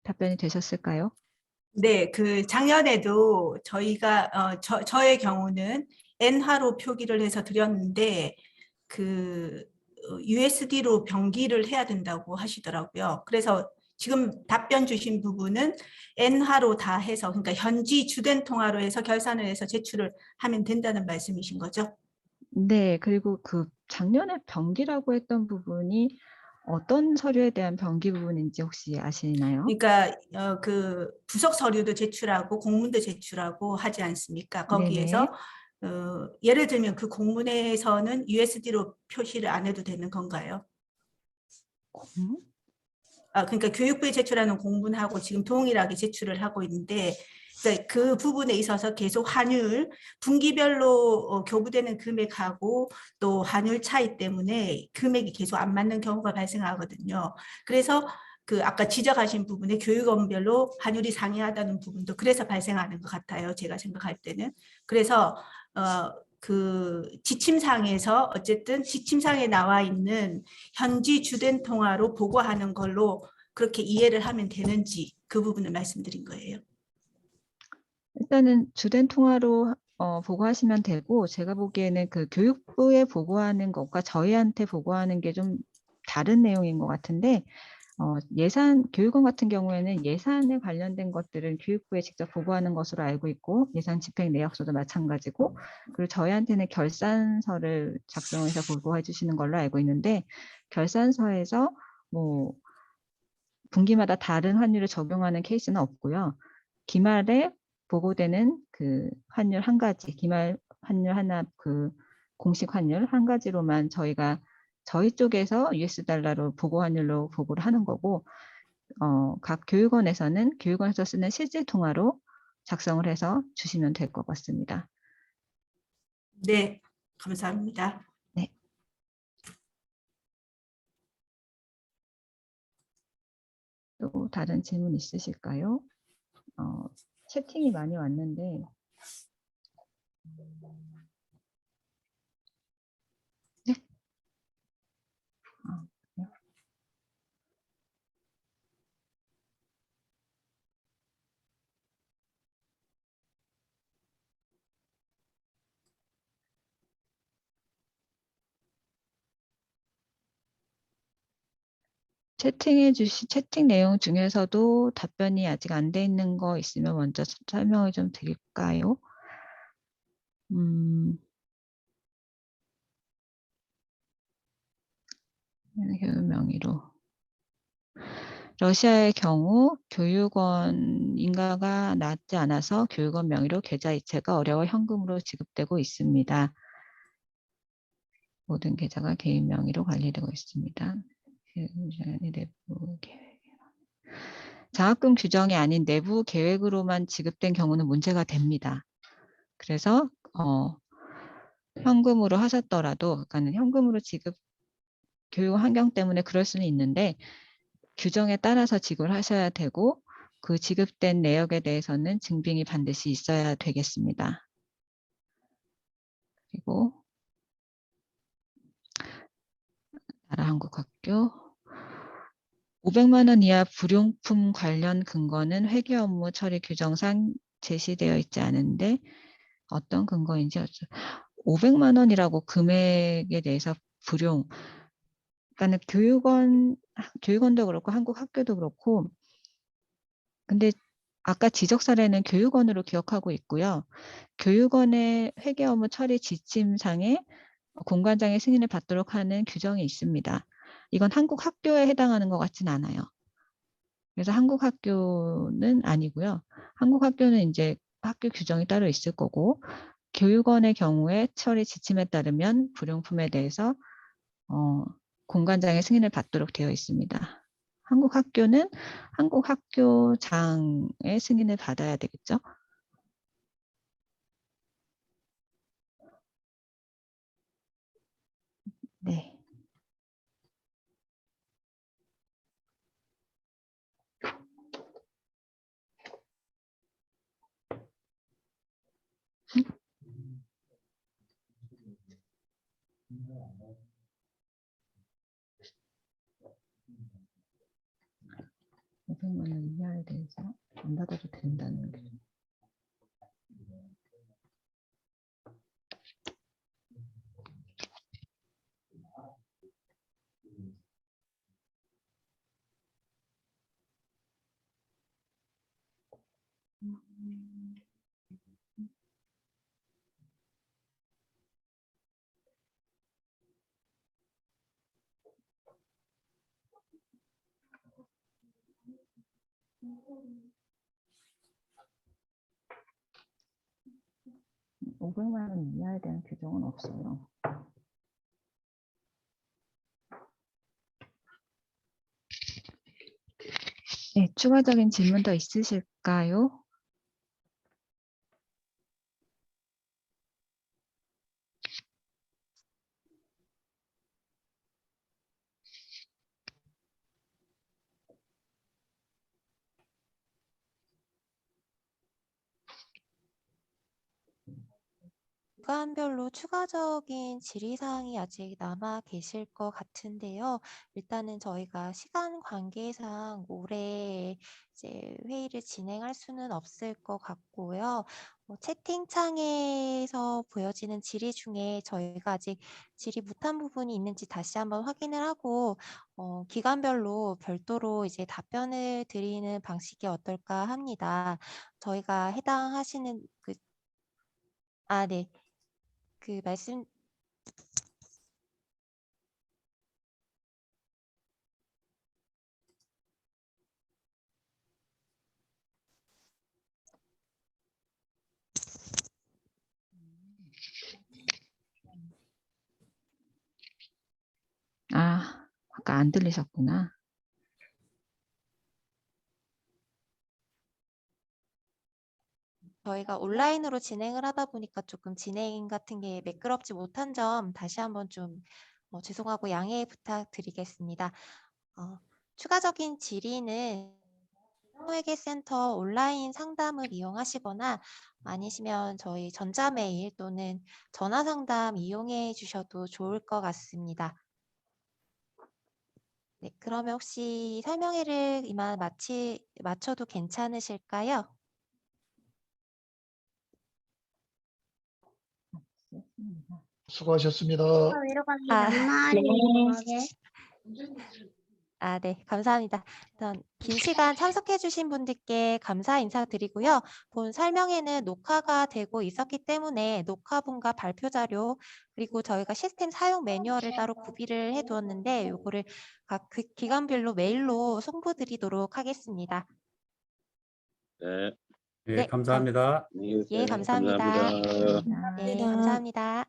답변이 되셨을까요?
네, 그 작년에도 저희가 저의 경우는 엔화로 표기를 해서 드렸는데 그 USD로 병기를 해야 된다고 하시더라고요. 그래서 지금 답변 주신 부분은 엔화로 다 해서, 그러니까 현지 주된 통화로 해서 결산을 해서 제출을 하면 된다는 말씀이신 거죠?
네, 그리고 그 작년에 병기라고 했던 부분이 어떤 서류에 대한 병기 부분인지 혹시 아시나요?
그러니까 그 부속 서류도 제출하고 공문도 제출하고 하지 않습니까? 거기에서
네네.
예를 들면 그 공문에서는 USD로 표시를 안 해도 되는 건가요? 그러니까 교육부에 제출하는 공문하고 지금 동일하게 제출을 하고 있는데, 그러니까 그 부분에 있어서 계속 환율, 분기별로 교부되는 금액하고 또 환율 차이 때문에 금액이 계속 안 맞는 경우가 발생하거든요. 그래서 그 아까 지적하신 부분에 교육원별로 환율이 상이하다는 부분도 그래서 발생하는 것 같아요. 제가 생각할 때는. 그래서 그 지침상에서 어쨌든 지침상에 나와 있는 현지 주된 통화로 보고하는 걸로 그렇게 이해를 하면 되는지 그 부분을 말씀드린 거예요.
일단은 주된 통화로 보고하시면 되고, 제가 보기에는 그 교육부에 보고하는 것과 저희한테 보고하는 게 좀 다른 내용인 것 같은데, 교육원 같은 경우에는 예산에 관련된 것들은 교육부에 직접 보고하는 것으로 알고 있고, 예산 집행 내역서도 마찬가지고, 그리고 저희한테는 결산서를 작성해서 보고해 주시는 걸로 알고 있는데, 결산서에서 뭐 분기마다 다른 환율을 적용하는 케이스는 없고요. 기말에 보고되는 그 환율 한 가지, 기말 환율 하나, 그 공식 환율 한 가지로만 저희 쪽에서 US 달러로 보고 환율로 보고를 하는 거고, 각 교육원에서는 교육원에서 쓰는 실질 통화로 작성을 해서 주시면 될 것 같습니다.
네, 감사합니다.
네. 또 다른 질문 있으실까요? 채팅이 많이 왔는데 네? 네. 채팅 내용 중에서도 답변이 아직 안 돼 있는 거 있으면 먼저 설명을 좀 드릴까요? 교육 명의로. 러시아의 경우 교육원 인가가 낮지 않아서 교육원 명의로 계좌 이체가 어려워 현금으로 지급되고 있습니다. 모든 계좌가 개인 명의로 관리되고 있습니다. 장학금 규정이 아닌 내부 계획으로만 지급된 경우는 문제가 됩니다. 그래서 현금으로 하셨더라도, 그러니까 현금으로 지급 교육 환경 때문에 그럴 수는 있는데 규정에 따라서 지급을 하셔야 되고, 그 지급된 내역에 대해서는 증빙이 반드시 있어야 되겠습니다. 그리고 나라한국학교 500만 원 이하 불용품 관련 근거는 회계 업무 처리 규정상 제시되어 있지 않은데 어떤 근거인지 500만 원이라고 금액에 대해서 그러니까 교육원도 그렇고 한국 학교도 그렇고, 근데 아까 지적 사례는 교육원으로 기억하고 있고요. 교육원의 회계 업무 처리 지침상에 공관장의 승인을 받도록 하는 규정이 있습니다. 이건 한국 학교에 해당하는 것 같진 않아요. 그래서 한국 학교는 아니고요. 한국 학교는 이제 학교 규정이 따로 있을 거고, 교육원의 경우에 처리 지침에 따르면 불용품에 대해서 공관장의 승인을 받도록 되어 있습니다. 한국 학교는 한국 학교장의 승인을 받아야 되겠죠. 네. (500만 원) 이하에 대해서 안 받아도 된다는 게. (500만 원) 이하에 대한 규정은 없어요. 네, 추가적인 질문 더 있으실까요?
구간별로 추가적인 질의사항이 아직 남아 계실 것 같은데요. 일단은 저희가 시간 관계상 오래 이제 회의를 진행할 수는 없을 것 같고요. 채팅창에서 보여지는 질의 중에 저희가 아직 질의 못한 부분이 있는지 다시 한번 확인을 하고 기관별로 별도로 이제 답변을 드리는 방식이 어떨까 합니다. 저희가 해당하시는 네. 그 말씀
아까 안 들리셨구나.
저희가 온라인으로 진행을 하다 보니까 조금 진행 같은 게 매끄럽지 못한 점 다시 한번 좀 죄송하고 양해 부탁드리겠습니다. 추가적인 질의는 사무회계센터 온라인 상담을 이용하시거나 아니시면 저희 전자메일 또는 전화 상담 이용해 주셔도 좋을 것 같습니다. 네, 그러면 혹시 설명회를 이만 마쳐도 괜찮으실까요?
수고하셨습니다.
네, 감사합니다. 일단 긴 시간 참석해 주신 분들께 감사 인사드리고요. 본 설명회는 녹화가 되고 있었기 때문에 녹화본과 발표 자료 그리고 저희가 시스템 사용 매뉴얼을 따로 구비를 해 두었는데 요거를 각 기관별로 메일로 송부드리도록 하겠습니다.
네,
네,
감사합니다.
예, 감사합니다.
감사합니다.
네, 감사합니다.